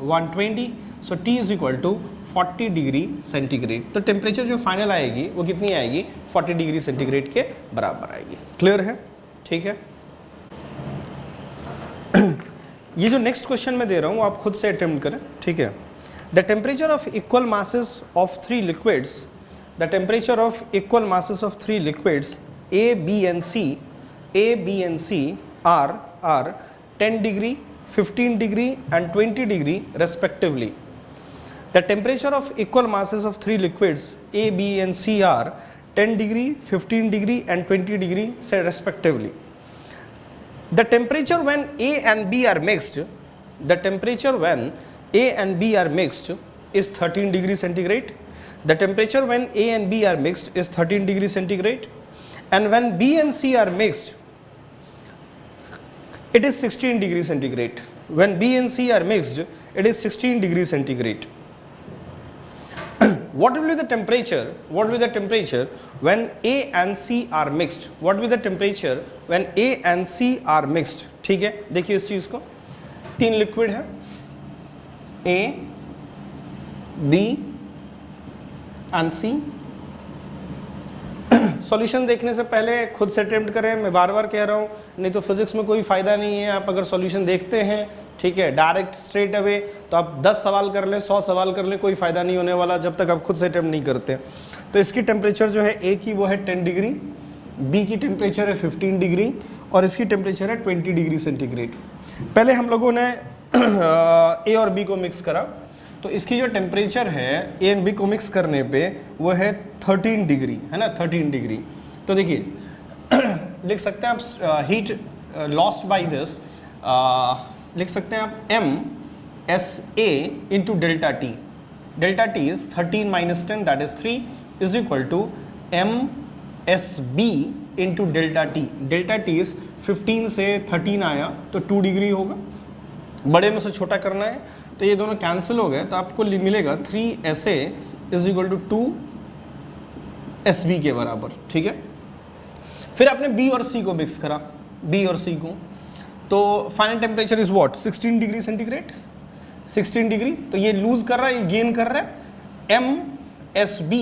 120, so t is equal to 40 degree centigrade. तो टेम्परेचर जो फाइनल आएगी वो कितनी आएगी, 40 डिग्री सेंटीग्रेड के बराबर आएगी, क्लियर है, ठीक है। ये जो नेक्स्ट क्वेश्चन मैं दे रहा हूँ आप खुद से अटेम्प्ट करें, ठीक है। The temperature of equal masses of 3 liquids, the temperature of equal masses of 3 liquids A, B and C are 10 degree, 15 degree and 20 degree respectively. The temperature of equal masses of 3 liquids A, B and C are 10 degree, 15 degree and 20 degree say respectively. The temperature when A and B are mixed, the temperature when A and B are mixed is 13 degree centigrade. The temperature when A and B are mixed is 13 degree centigrade, and when B and C are mixed, it is 16 degree centigrade. When B and C are mixed, it is 16 degree centigrade. What will be the temperature? What will be the temperature when A and C are mixed? What will be the temperature when A and C are mixed? ठीक है, देखिए इस चीज को, 3 liquid है A, B and C. Solution देखने से पहले खुद से अटेम्प्ट करें, मैं बार बार कह रहा हूँ, नहीं तो फिजिक्स में कोई फ़ायदा नहीं है। आप अगर सॉल्यूशन देखते हैं, ठीक है, डायरेक्ट स्ट्रेट अवे, तो आप 10 सवाल कर लें, 100 सवाल कर लें, कोई फ़ायदा नहीं होने वाला जब तक आप खुद से अटेम्प्ट नहीं करते। तो इसकी टेम्परेचर जो है ए की वो है 10 डिग्री, बी की टेम्परेचर है 15 डिग्री और इसकी टेम्परेचर है 20 डिग्री सेंटीग्रेड। पहले हम लोगों ने ए और बी को मिक्स करा, तो इसकी जो टेम्परेचर है ए एंड बी को मिक्स करने पे वो है 13 डिग्री, है ना, 13 डिग्री। तो देखिए लिख सकते हैं आप हीट लॉस्ट बाय दिस, लिख सकते हैं आप M S A into delta T. Delta T is 13 minus 10 that is 3 is equal to M S B into delta T. Delta T is 15 से 13 आया तो 2 डिग्री होगा, बड़े में से छोटा करना है, तो ये दोनों कैंसिल हो गए, तो आपको मिलेगा 3SA is equal to 2SB के बराबर। ठीक है, फिर आपने B और C को मिक्स करा, B और C को, तो final temperature is what, 16 degree centigrade, 16 degree. तो ये लूज कर रहा है, ये गेन कर रहा है, MSB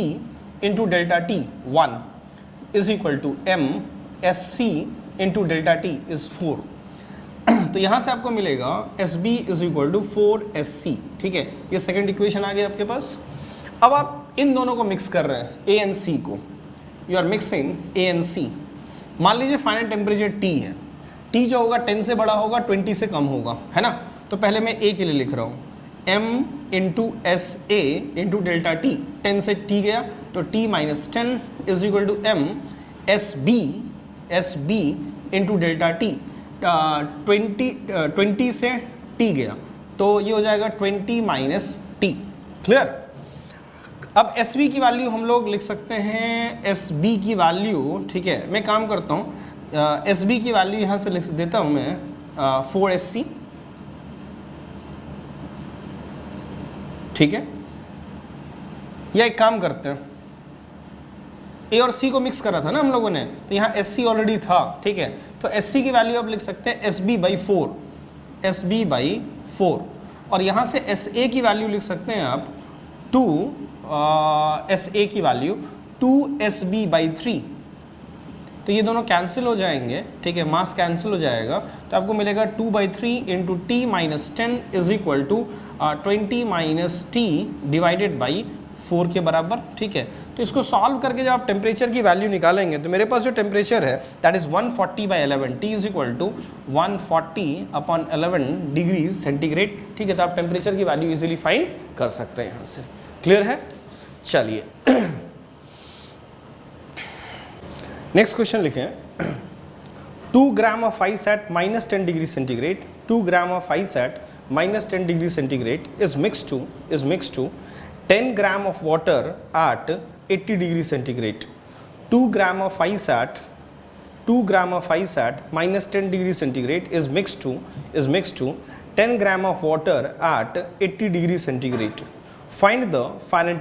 into delta T 1 is equal to MSC into delta T is 4। तो यहाँ से आपको मिलेगा SB is equal to 4SC। ठीक है, ये सेकंड इक्वेशन आ गया आपके पास। अब आप इन दोनों को मिक्स कर रहे हैं, A एंड C को, you are mixing A and C। मान लीजिए फाइनल टेम्परेचर T है, T जो होगा 10 से बड़ा होगा, 20 से कम होगा, है ना। तो पहले मैं A के लिए लिख रहा हूँ, M into SA into delta T, 10 से T गया तो T minus 10 is equal to SB into delta T. 20 से T गया तो ये हो जाएगा 20 माइनस T। क्लियर। अब SB की वैल्यू हम लोग लिख सकते हैं, SB की वैल्यू, ठीक है, मैं काम करता हूँ, SB की वैल्यू यहाँ से लिख देता हूँ मैं 4SC। ठीक है, या एक काम करते हैं, A और C को मिक्स करा था ना हम लोगों ने, तो यहाँ SC ऑलरेडी था। ठीक है, तो SC की वैल्यू आप लिख सकते हैं SB बाई 4, SB बाई 4, और यहाँ से SA की वैल्यू लिख सकते हैं आप 2, SA की वैल्यू 2SB बाई 3। तो ये दोनों कैंसिल हो जाएंगे, ठीक है, मास कैंसिल हो जाएगा, तो आपको मिलेगा 2 by 3 into T minus 10 is equal to 20 minus T divided by 4 के बराबर। ठीक है, तो इसको सॉल्व करके जब आप टेम्परेचर की वैल्यू निकालेंगे तो मेरे पास जो टेम्परेचर है that is 140 by 11, T is equal to 140 upon 11 degree centigrade. ठीक है, तो आप टेम्परेचर की वैल्यू इजीली फाइंड कर सकते हैं यहाँ से। क्लियर है, चलिए नेक्स्ट क्वेश्चन लिखें। 2 gram of ice at minus 10 degree centigrade, 2 gram of ice at minus 10 degree centigrade is mix to 10 gram of water at 80 degree centigrade. 2 gram of ice at minus 10 degree centigrade is mixed to 10 gram of water at 80 degree centigrade. Find the final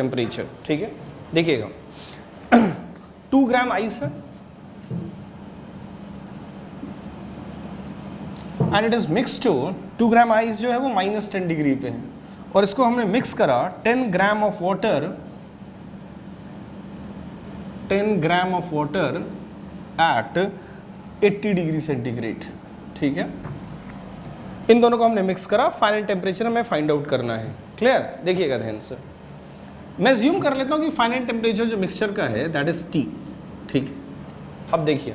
temperature. ठीक है, देखिएगा 2 gram ice है and it is mix to 2 gram ice जो है वो minus 10 degree पे है, और इसको हमने मिक्स करा 10 gram of water at 80 degree centigrade. ठीक है, इन दोनों को हमने मिक्स करा, फाइनल टेम्परेचर हमें फाइंड आउट करना है। क्लियर, देखिएगा ध्यान से। मैं ज्यूम कर लेता हूँ कि फाइनल टेम्परेचर जो मिक्सचर का है दैट इज T। ठीक है, अब देखिए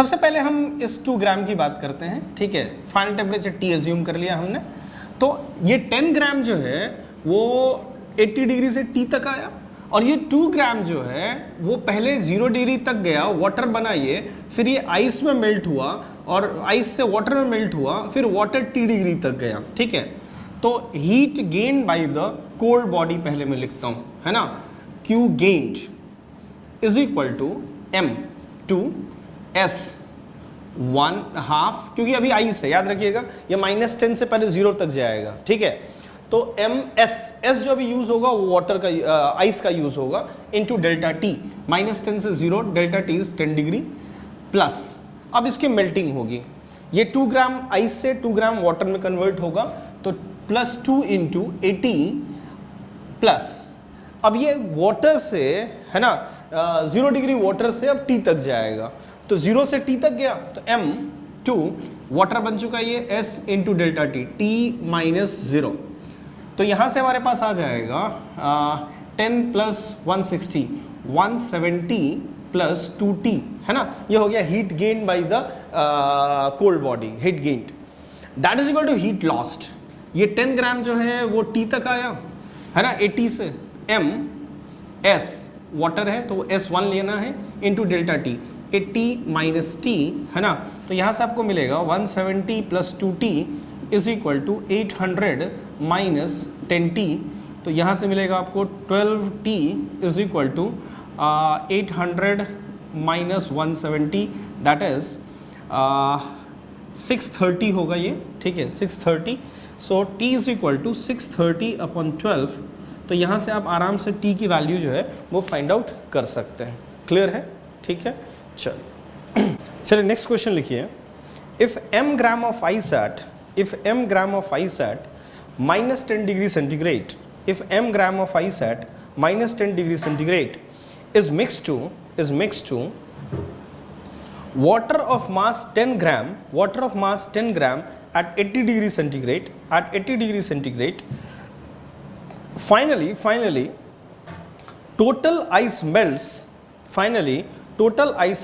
सबसे पहले हम इस 2 ग्राम की बात करते हैं, ठीक है। फाइनल टेम्परेचर T एज्यूम कर लिया हमने, तो ये 10 ग्राम जो है वो 80 डिग्री से T तक आया, और ये 2 ग्राम जो है वो पहले 0 डिग्री तक गया, वाटर बना ये, फिर ये आइस में मेल्ट हुआ, और आइस से वाटर में मेल्ट हुआ, फिर वाटर T डिग्री तक गया, ठीक है। तो heat gain by the cold body पहले मैं लिखता हूँ, है ना, Q gained is equal to M टू S 1/2, क्योंकि अभी आइस है, याद रखिएगा ये -10 से पहले 0 तक जाएगा, ठीक है। तो S जो अभी यूज होगा वो वाटर का, आइस का यूज होगा, इनटू डेल्टा T, -10 से 0, delta T is 10 degree plus. अब इसकी मेल्टिंग होगी, ये 2 ग्राम आइस से 2 ग्राम वाटर में कन्वर्ट होगा, तो +2 इंटू 80 प्लस, अब ये वाटर से, है ना, 0 डिग्री वाटर से अब T तक जाएगा, तो 0 से T तक गया, तो M2 वाटर बन चुका है ये S इंटू डेल्टा T -0, तो यहाँ से हमारे पास आ जाएगा 10 + 160 170 + 2T, है ना, ये हो गया heat gain by the cold body, heat gained that is equal to heat lost. ये 10 ग्राम जो है वो T तक आया, है ना, 80 से, M S वाटर है तो S1 लेना है, इंटू डेल्टा T, 80 - T, है ना, तो यहाँ से आपको मिलेगा 170 + 2T is equal to 800 - 10T, तो यहाँ से मिलेगा आपको 12T is equal to 800 - 170, that is 630 होगा ये, ठीक है, 630। So T is equal to 630/12, तो यहाँ से आप आराम से T की वैल्यू जो है वो फाइंड आउट कर सकते हैं। क्लियर है, ठीक है, चलिए नेक्स्ट क्वेश्चन लिखिए। If m gram of ice at -10 degree centigrade, if m gram of ice at -10 degree centigrade is mixed to water of mass 10 gram at 80 degree centigrade, finally total ice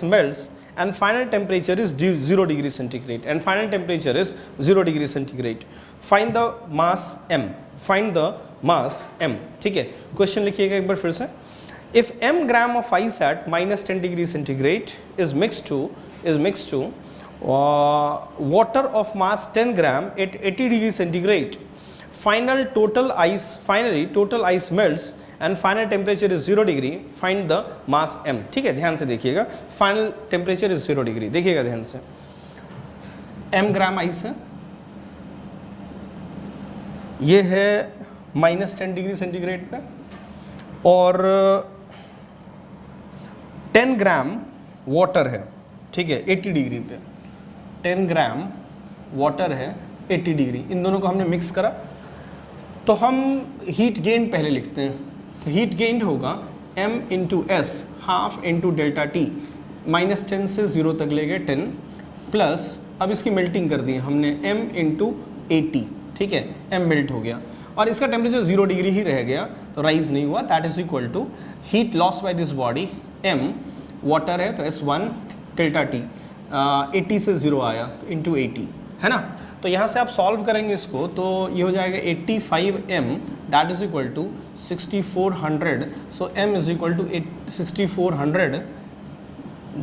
melts and final temperature is 0 degree centigrade, find the mass m, ठीक है। Question लिखिएगा एक बार फिर से। If m gram of ice at -10 degree centigrade is mixed to water of mass 10 gram at 80 degree centigrade, finally total ice melts and final temperature is 0 degree, find the mass m, ठीक है। ध्यान से देखिएगा, final temperature is 0 degree, देखिएगा ध्यान से। m ग्राम ice है, ये है -10 डिग्री सेंटीग्रेड पे, और 10 ग्राम वाटर है, ठीक है, 80 डिग्री पे। 10 ग्राम वाटर है 80 डिग्री, इन दोनों को हमने मिक्स करा, तो हम हीट गेन पहले लिखते हैं। तो हीट गेन होगा m into S, half into delta T, -10 से 0 तक ले गए 10, प्लस अब इसकी मेल्टिंग कर दी हमने m इंटू 80, ठीक है, m मेल्ट हो गया, और इसका टेम्परेचर 0 डिग्री ही रह गया, तो राइज नहीं हुआ, that is equal to heat loss by this body, m water है तो S1 डेल्टा T, 80 से 0 आया तो इंटू 80, है ना। तो यहाँ से आप सॉल्व करेंगे इसको, तो ये हो जाएगा 85m, that is equal to 6400, so m is equal to 6400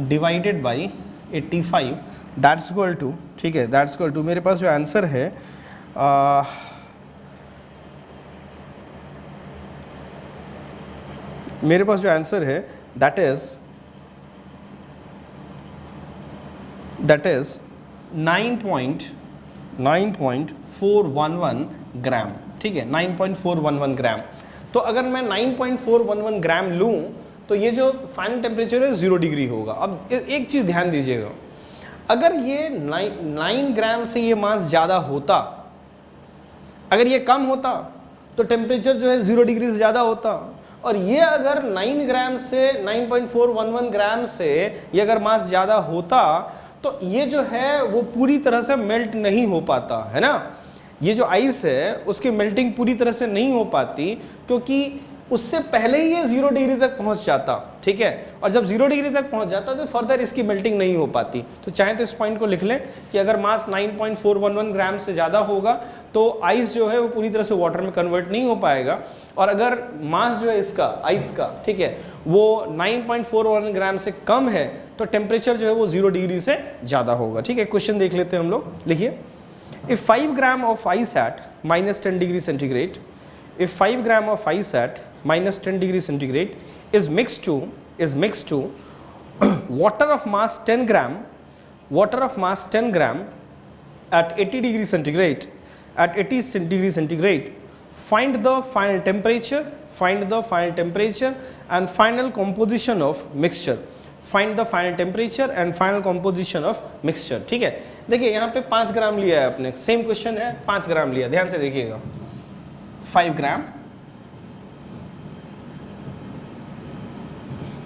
divided by 85, that's equal to, ठीक है, दैट्स इक्वल टू, मेरे पास जो आंसर है दैट इज 9.411 ग्राम, ठीक है, 9.411 ग्राम। तो अगर मैं 9.411 ग्राम लूँ तो ये जो फाइनल टेम्परेचर है 0 डिग्री होगा। अब एक चीज़ ध्यान दीजिएगा, अगर ये 9 ग्राम से ये मास ज़्यादा होता, अगर ये कम होता तो टेम्परेचर जो है 0 डिग्री से ज़्यादा होता, और ये अगर 9 ग्राम से 9.411 ग्राम से ये अगर मास ज़्यादा होता तो ये जो है वो पूरी तरह से मेल्ट नहीं हो पाता, है ना। ये जो आइस है उसकी मेल्टिंग पूरी तरह से नहीं हो पाती, क्योंकि उससे पहले ही ये 0 डिग्री तक पहुंच जाता, ठीक है। और जब 0 डिग्री तक पहुंच जाता तो फर्दर इसकी मेल्टिंग नहीं हो पाती। तो चाहे तो इस पॉइंट को लिख लें कि अगर मास 9.411 ग्राम से ज़्यादा होगा तो आइस जो है वो पूरी तरह से वाटर में कन्वर्ट नहीं हो पाएगा, और अगर मास जो है इसका आइस का, ठीक है, वो 9.41 ग्राम से कम है तो टेम्परेचर जो है वो 0 डिग्री से ज़्यादा होगा, ठीक है। क्वेश्चन देख लेते हैं हम लोग, लिखिए। If 5 gram of ice eight -10 degree centigrade, if 5 gram of ice at -10 degree centigrade is mixed to water of mass 10 gram at 80 degree centigrade, find the final temperature and final composition of mixture, ठीक है। देखिए यहाँ पे 5 ग्राम लिया है आपने, same question है, 5 ग्राम लिया, ध्यान से देखिएगा। 5 ग्राम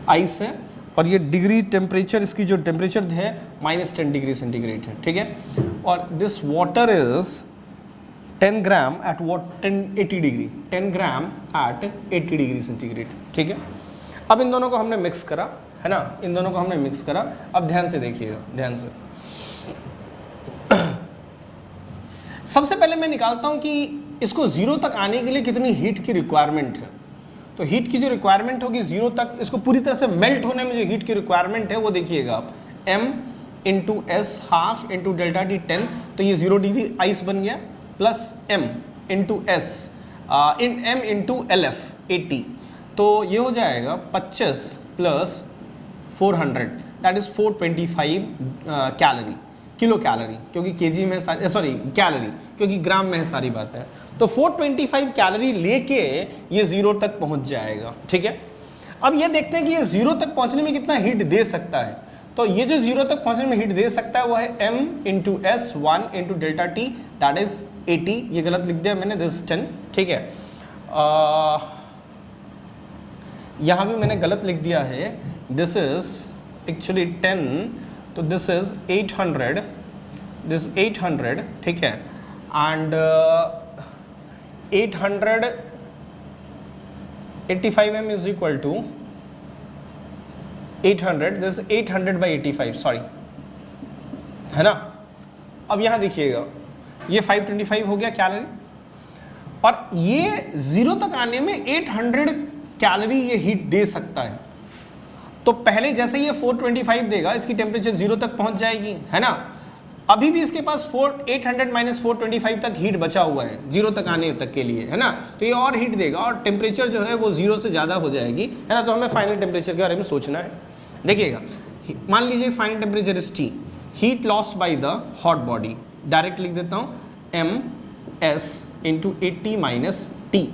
आइस है और ये डिग्री टेम्परेचर, इसकी जो टेम्परेचर है -10 डिग्री सेंटीग्रेड है, ठीक है। और this water is 10 gram at 80 degree, 10 gram at 80 degree centigrade, ठीक है। अब इन दोनों को हमने मिक्स करा, है ना, इन दोनों को हमने मिक्स करा। अब ध्यान से देखिएगा, ध्यान से। सबसे पहले मैं निकालता हूं कि इसको 0 तक आने के लिए कितनी हीट की रिक्वायरमेंट है। तो हीट की जो रिक्वायरमेंट होगी 0 तक, इसको पूरी तरह से मेल्ट होने में जो हीट की रिक्वायरमेंट है वो देखिएगा आप, m into S half into delta T 10, तो ये 0 डिग्री आइस बन गया, प्लस m इंटू एस इन m इंटू LF 80, तो ये हो जाएगा 25 plus 400, that is 425 calorie, kilo calorie, क्योंकि केजी में सॉरी कैलोरी, क्योंकि ग्राम में है सारी बात है। तो 425 कैलोरी लेके ये 0 तक पहुंच जाएगा, ठीक है। अब ये देखते हैं कि ये 0 तक पहुंचने में कितना हीट दे सकता है। तो ये जो 0 तक पहुंचने में हीट दे सकता है वो है m into S 1 into delta T, that is 80, ये गलत लिख दिया मैंने, दिस 10, ठीक है। यहाँ भी मैंने गलत लिख दिया है, दिस इज एक्चुअली 10, तो दिस इज 800, दिस 800, ठीक है। And 885m is equal to 800, this 800 by 85, sorry, है ना। अब यहाँ देखिएगा ये 525 हो गया कैलोरी, और ये 0 तक आने में 800 कैलोरी ये हीट दे सकता है। तो पहले जैसे ये 425 देगा, इसकी टेम्परेचर 0 तक पहुंच जाएगी, है ना। अभी भी इसके पास 800 माइनस 425 तक हीट बचा हुआ है 0 तक आने तक के लिए, है ना। तो ये और हीट देगा और टेम्परेचर जो है वो 0 से ज़्यादा हो जाएगी, है ना। तो हमें फाइनल टेम्परेचर के बारे में सोचना है। देखिएगा, मान लीजिए final temperature is T, heat lost by the hot body, direct लिख देता हूँ MS into 80 minus T,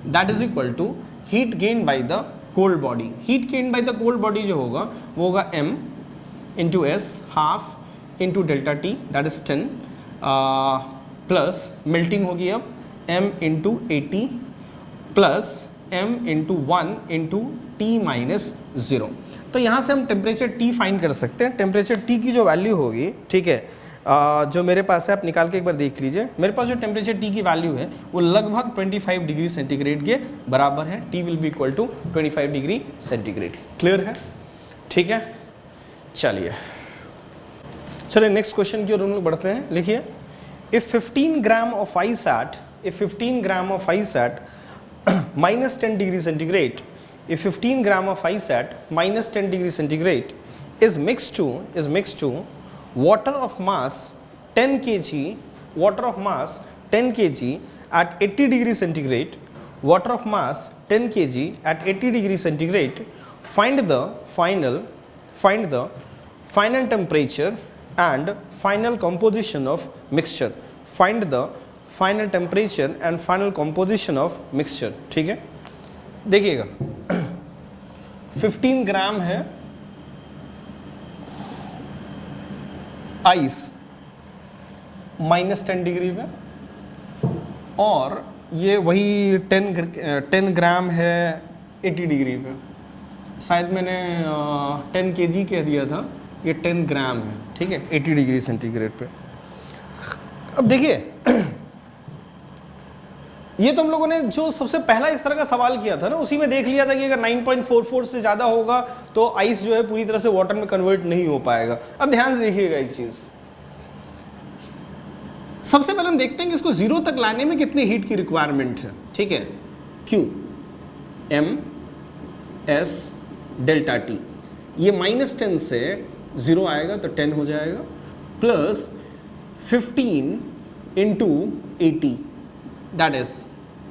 that is equal to heat gain by the cold body. Heat gain by the cold body जो होगा वो होगा m into S half into delta T, that is 10, plus melting होगी अब m into 80 plus m into 1 into T minus 0। तो यहाँ से हम टेम्परेचर T फाइंड कर सकते हैं। टेम्परेचर T की जो वैल्यू होगी, ठीक है, जो मेरे पास है, आप निकाल के एक बार देख लीजिए। मेरे पास जो टेम्परेचर T की वैल्यू है वो लगभग 25 डिग्री सेंटीग्रेड के बराबर है। T will be equal to 25 degree centigrade. Clear है, ठीक है। चलिए नेक्स्ट क्वेश्चन की ओर हम लोग बढ़ते हैं। लिखिए, if 15 gram of ice eight -10 degree centigrade, if 15 gram of ice at -10 degree centigrade is mixed to water of mass 10 kg at 80 degree centigrade, find the final temperature and final composition of mixture, ठीक है। देखिएगा 15 ग्राम है ice -10 degree में, और ये वही 10 ग्राम है 80 degree पे। शायद मैंने 10 kg कह दिया था, ये 10 ग्राम है, ठीक है, 80 डिग्री सेंटीग्रेड पे। अब देखिए ये तो हम लोगों ने जो सबसे पहला इस तरह का सवाल किया था ना, उसी में देख लिया था कि अगर 9.44 से ज़्यादा होगा तो आइस जो है पूरी तरह से वाटर में कन्वर्ट नहीं हो पाएगा। अब ध्यान से देखिएगा एक चीज़, सबसे पहले हम देखते हैं कि इसको 0 तक लाने में कितनी हीट की रिक्वायरमेंट है। ठीक है, Q M S delta T, ये -10 से 0 आएगा तो 10 हो जाएगा, प्लस 15 इंटू 80, दैट इज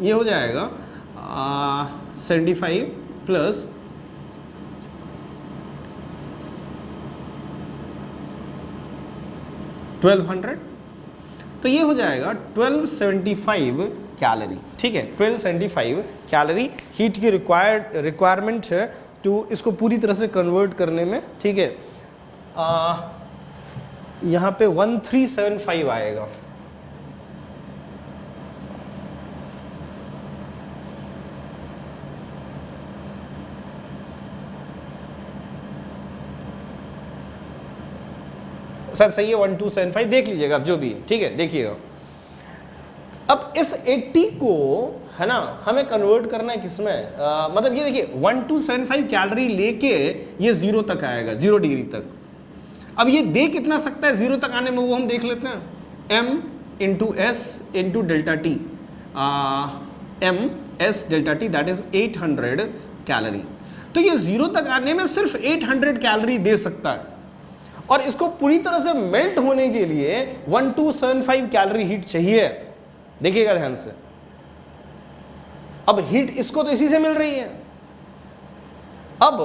ये हो जाएगा 75 प्लस 1200, तो ये हो जाएगा 1275 कैलोरी। ठीक है, 1275 कैलोरी हीट की रिक्वायरमेंट है टू इसको पूरी तरह से कन्वर्ट करने में। ठीक है, यहाँ पे 1375 आएगा। सर सही है, 1275 देख लीजिएगा आप जो भी है। ठीक है, देखिएगा अब इस 80 को है ना हमें कन्वर्ट करना है किसमें, मतलब ये देखिए 1275 कैलोरी लेके ये 0 तक आएगा, 0 डिग्री तक। अब ये दे कितना सकता है 0 तक आने में, वो हम देख लेते हैं। M into S into delta T, M S delta T that is 800 calorie. तो ये 0 तक आने में सिर्फ 800 कैलोरी दे सकता है, और इसको पूरी तरह से मेल्ट होने के लिए 1275 कैलोरी हीट चाहिए। देखिएगा ध्यान से, अब हीट इसको तो इसी से मिल रही है। अब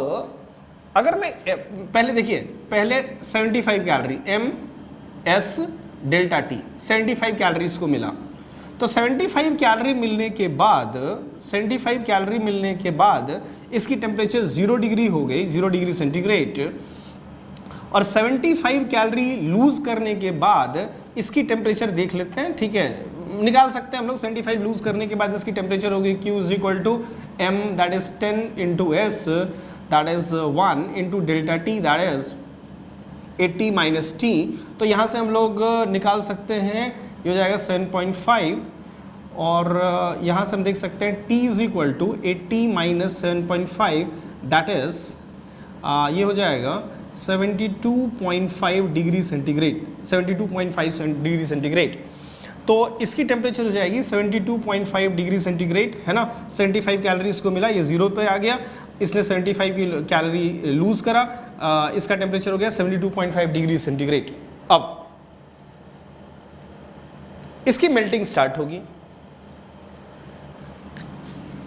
अगर मैं पहले देखिए, पहले 75 calorie M S delta T 75 calorie इसको मिला, तो 75 कैलोरी मिलने के बाद 75 कैलोरी मिलने के बाद इसकी टेम्परेचर 0 डिग्री हो गई, 0 डिग्री सेंटीग्रेड, और 75 कैलोरी लूज करने के बाद इसकी टेम्परेचर देख लेते हैं। ठीक है, निकाल सकते हैं हम लोग। 75 लूज करने के बाद इसकी टेम्परेचर होगी Q is equal to M that is 10 into S that is 1 into delta T that is 80 minus T. तो यहाँ से हम लोग निकाल सकते हैं, ये हो जाएगा 7.5, और यहाँ से हम देख सकते हैं T is equal to 80 minus 7.5 that is ये हो जाएगा 72.5 डिग्री सेंटीग्रेड, 72.5 डिग्री सेंटीग्रेड। तो इसकी टेम्परेचर हो जाएगी 72.5 डिग्री सेंटीग्रेड, है ना। 75 कैलोरी इसको मिला, ये 0 पे आ गया, इसने 75 की कैलोरी लूज करा, इसका टेम्परेचर हो गया 72.5 डिग्री सेंटीग्रेड। अब इसकी मेल्टिंग स्टार्ट होगी।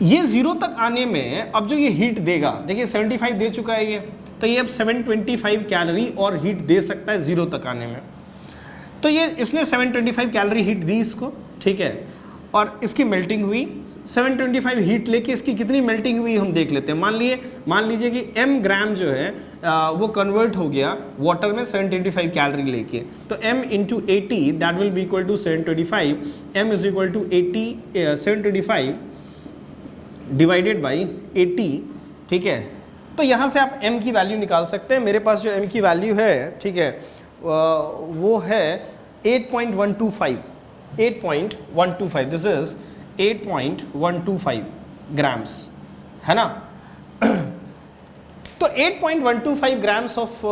ये 0 तक आने में अब जो ये हीट देगा, देखिए 75 दे चुका है ये, तो ये अब 725 कैलोरी और हीट दे सकता है 0 तक आने में। तो ये इसने 725 कैलोरी हीट दी इसको, ठीक है, और इसकी मेल्टिंग हुई। 725 हीट लेके इसकी कितनी मेल्टिंग हुई हम देख लेते हैं। मान लीजिए कि m ग्राम जो है वो कन्वर्ट हो गया वाटर में 725 कैलोरी लेके, तो m into 80 that will be equal to 725, m is equal to 725 divided by 80। ठीक है, तो यहाँ से आप m की वैल्यू निकाल सकते हैं। मेरे पास जो m की वैल्यू है, ठीक है, वो है 8.125, 8.125, दिस इज 8.125 ग्राम्स, है ना। तो 8.125 ग्राम्स ऑफ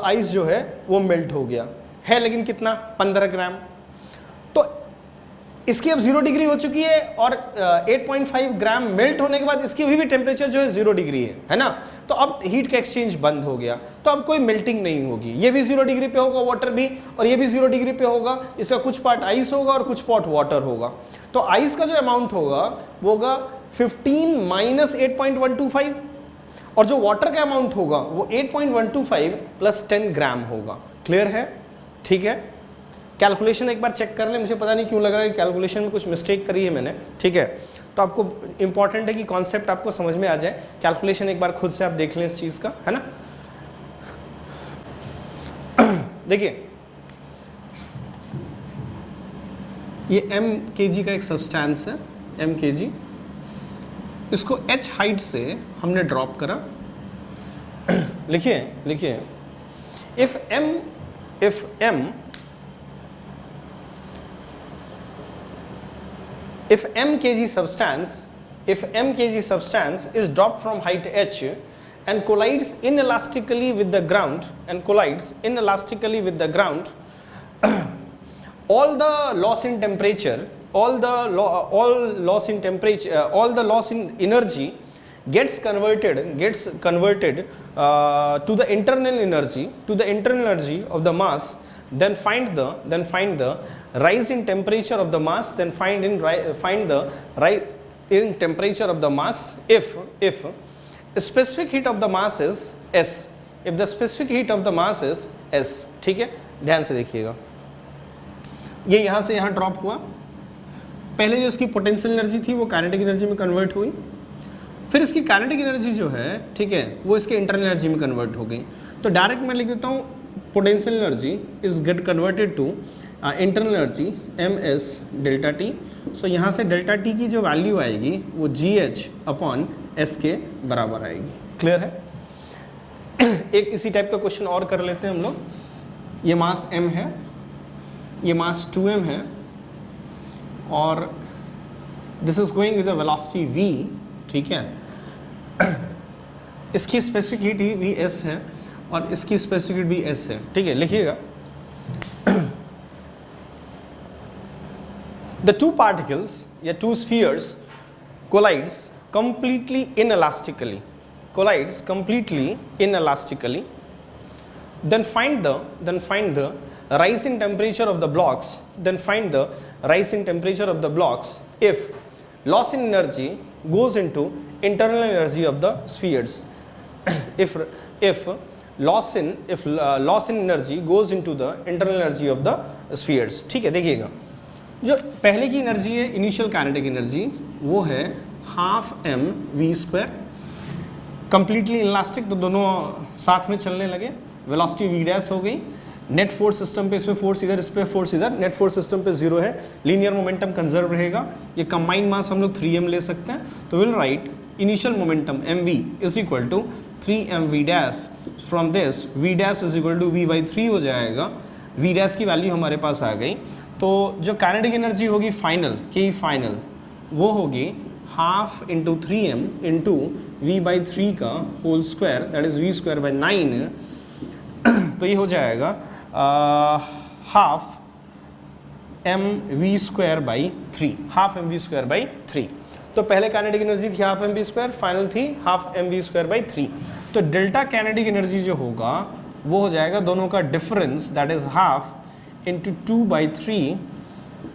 आइस जो है वो मेल्ट हो गया है, लेकिन कितना, 15 ग्राम। तो इसकी अब 0 डिग्री हो चुकी है, और 8.5 ग्राम मेल्ट होने के बाद इसकी भी टेम्परेचर जो है 0 डिग्री है ना। तो अब हीट का एक्सचेंज बंद हो गया, तो अब कोई मेल्टिंग नहीं होगी। ये भी 0 डिग्री पे होगा वाटर भी, और ये भी 0 डिग्री पे होगा। इसका कुछ पार्ट आइस होगा और कुछ पार्ट वाटर होगा। तो आइस का जो अमाउंट होगा वो होगा 15 माइनस 8.125, और जो वाटर का अमाउंट होगा वो 8.125 प्लस 10 ग्राम होगा। क्लियर है? ठीक है, कैलकुलेशन एक बार चेक कर लें। मुझे पता नहीं क्यों लग रहा है कि कैलकुलेशन में कुछ मिस्टेक करी है मैंने। ठीक है, तो आपको इंपॉर्टेंट है कि कॉन्सेप्ट आपको समझ में आ जाए। कैलकुलेशन एक बार खुद से आप देख लें इस चीज़ का, है ना। देखिए, ये mkg का एक सब्सटेंस है, mkg। इसको h हाइट से हमने ड्रॉप करा। लिखिए if m if m kg substance is dropped from height h and collides inelastically with the ground all the loss in temperature, all the loss in energy gets converted to the internal energy of the mass. Then find the rise in temperature of the mass. Then find the rise in temperature of the mass if specific heat of the mass is S. If the specific heat of the mass is S. ठीक है, ध्यान से देखिएगा, ये यहाँ से यहाँ drop हुआ, पहले जो इसकी पोटेंशियल एनर्जी थी वो काइनेटिक एनर्जी में कन्वर्ट हुई, फिर इसकी काइनेटिक एनर्जी जो है, ठीक है, वो इसके इंटरनल एनर्जी में कन्वर्ट हो गई. तो डायरेक्ट मैं लिख देता हूँ potential energy is get converted to internal energy M S delta T. So यहाँ से डेल्टा टी की जो वैल्यू आएगी वो जी एच अपॉन एस के बराबर आएगी. क्लियर है? एक इसी टाइप का क्वेश्चन और कर लेते हैं हम लोग. ये मास m है, ये मास 2m है, और this is going with the velocity v. ठीक है, इसकी स्पेसिफिक हीट भी s है और इसकी स्पेसिफिक हीट भी s है. ठीक है, लिखिएगा. The two particles या two spheres collides completely inelastically. Then find the rise in temperature of the blocks. If loss in energy goes into internal energy of the spheres. if loss in energy goes into the internal energy of the spheres. ठीक है, देखिएगा, जो पहले की energy है initial kinetic energy, वो है half M V square. Completely elastic, तो दोनों साथ में चलने लगे, वेलोसिटी वी डैश हो गई. नेट फोर्स सिस्टम पे, इसमें फोर्स इधर, इस पे फोर्स इधर, नेट फोर्स सिस्टम पे 0 है, लीनियर मोमेंटम कंजर्व रहेगा. ये कंबाइंड मास हम लोग 3m ले सकते हैं. तो will write initial momentum mv is equal to 3mv dash. From this v dash is equal to v/3 हो जाएगा. v डैश की वैल्यू हमारे पास आ गई. तो जो काइनेटिक एनर्जी होगी फाइनल वो होगी half into 3m into v/3 का whole square, that is v²/9. तो ये हो जाएगा हाफ mv²/3, हाफ mv²/3. तो पहले काइनेटिक एनर्जी थी हाफ mv², फाइनल थी हाफ mv²/3. तो डेल्टा काइनेटिक एनर्जी जो होगा वो हो जाएगा दोनों का difference, that is half into 2/3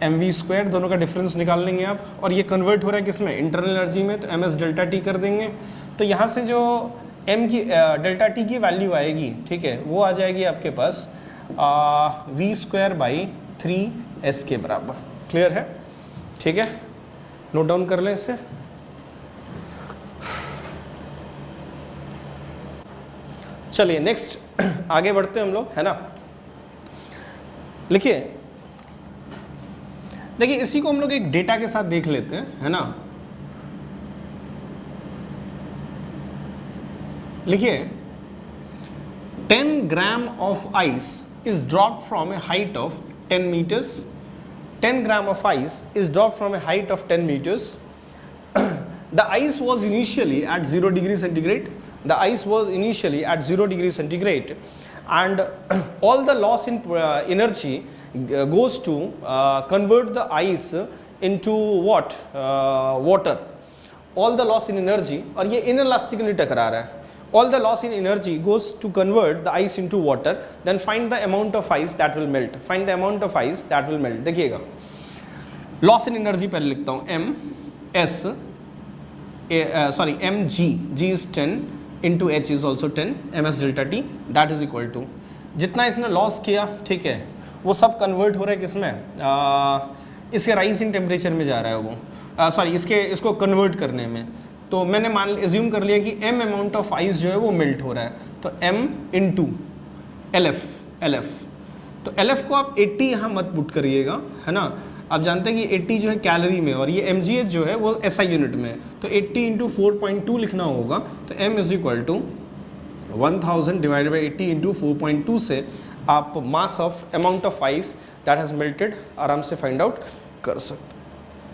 mv². दोनों का डिफरेंस निकाल लेंगे आप, और ये कन्वर्ट हो रहा है किसमें, इंटरनल एनर्जी में, तो ms डेल्टा टी कर देंगे. तो यहाँ से जो m की डेल्टा टी की वैल्यू आएगी, ठीक है, वो आ जाएगी आपके पास v²/3 s के बराबर. क्लियर है? ठीक है, नोट डाउन कर लें इससे. चलिए नेक्स्ट आगे बढ़ते हैं हम लोग, है ना. लिखिए, देखिए इसी को हम लोग एक डेटा के साथ देख लेते हैं, है ना. लिखिए, 10 ग्राम of ice is dropped from A height of 10 meters. 10 grams of ice is dropped from a height of 10 meters. The ice was initially at 0 degrees centigrade. And all the loss in energy goes to convert the ice into what? Water. All the loss in energy, और ये inelastically टकरा रहा है. All the loss in energy goes to convert the ice into water. Then find the amount of ice that will melt. देखिएगा, loss in energy पहले लिखता हूँ mg. G is 10 into h is also 10, ms delta t, that is equal to, जितना इसने loss किया, ठीक है, वो सब कन्वर्ट हो रहा है किसमें, इसके राइज इन टेम्परेचर में जा रहा है वो, इसको कन्वर्ट करने में. तो मैंने एज्यूम कर लिया कि m अमाउंट ऑफ आइस जो है वो मेल्ट हो रहा है. तो m इंटू LF. तो LF को आप 80 यहाँ मत पुट करिएगा, है ना. आप जानते हैं कि 80 जो है कैलोरी में, और ये mgh जो है वो SI यूनिट में है. तो 80 इंटू 4.2 लिखना होगा. तो m is equal to 1000 divided by 80 into 4.2 से आप mass of amount of ice that has melted आराम से फाइंड आउट कर सकते.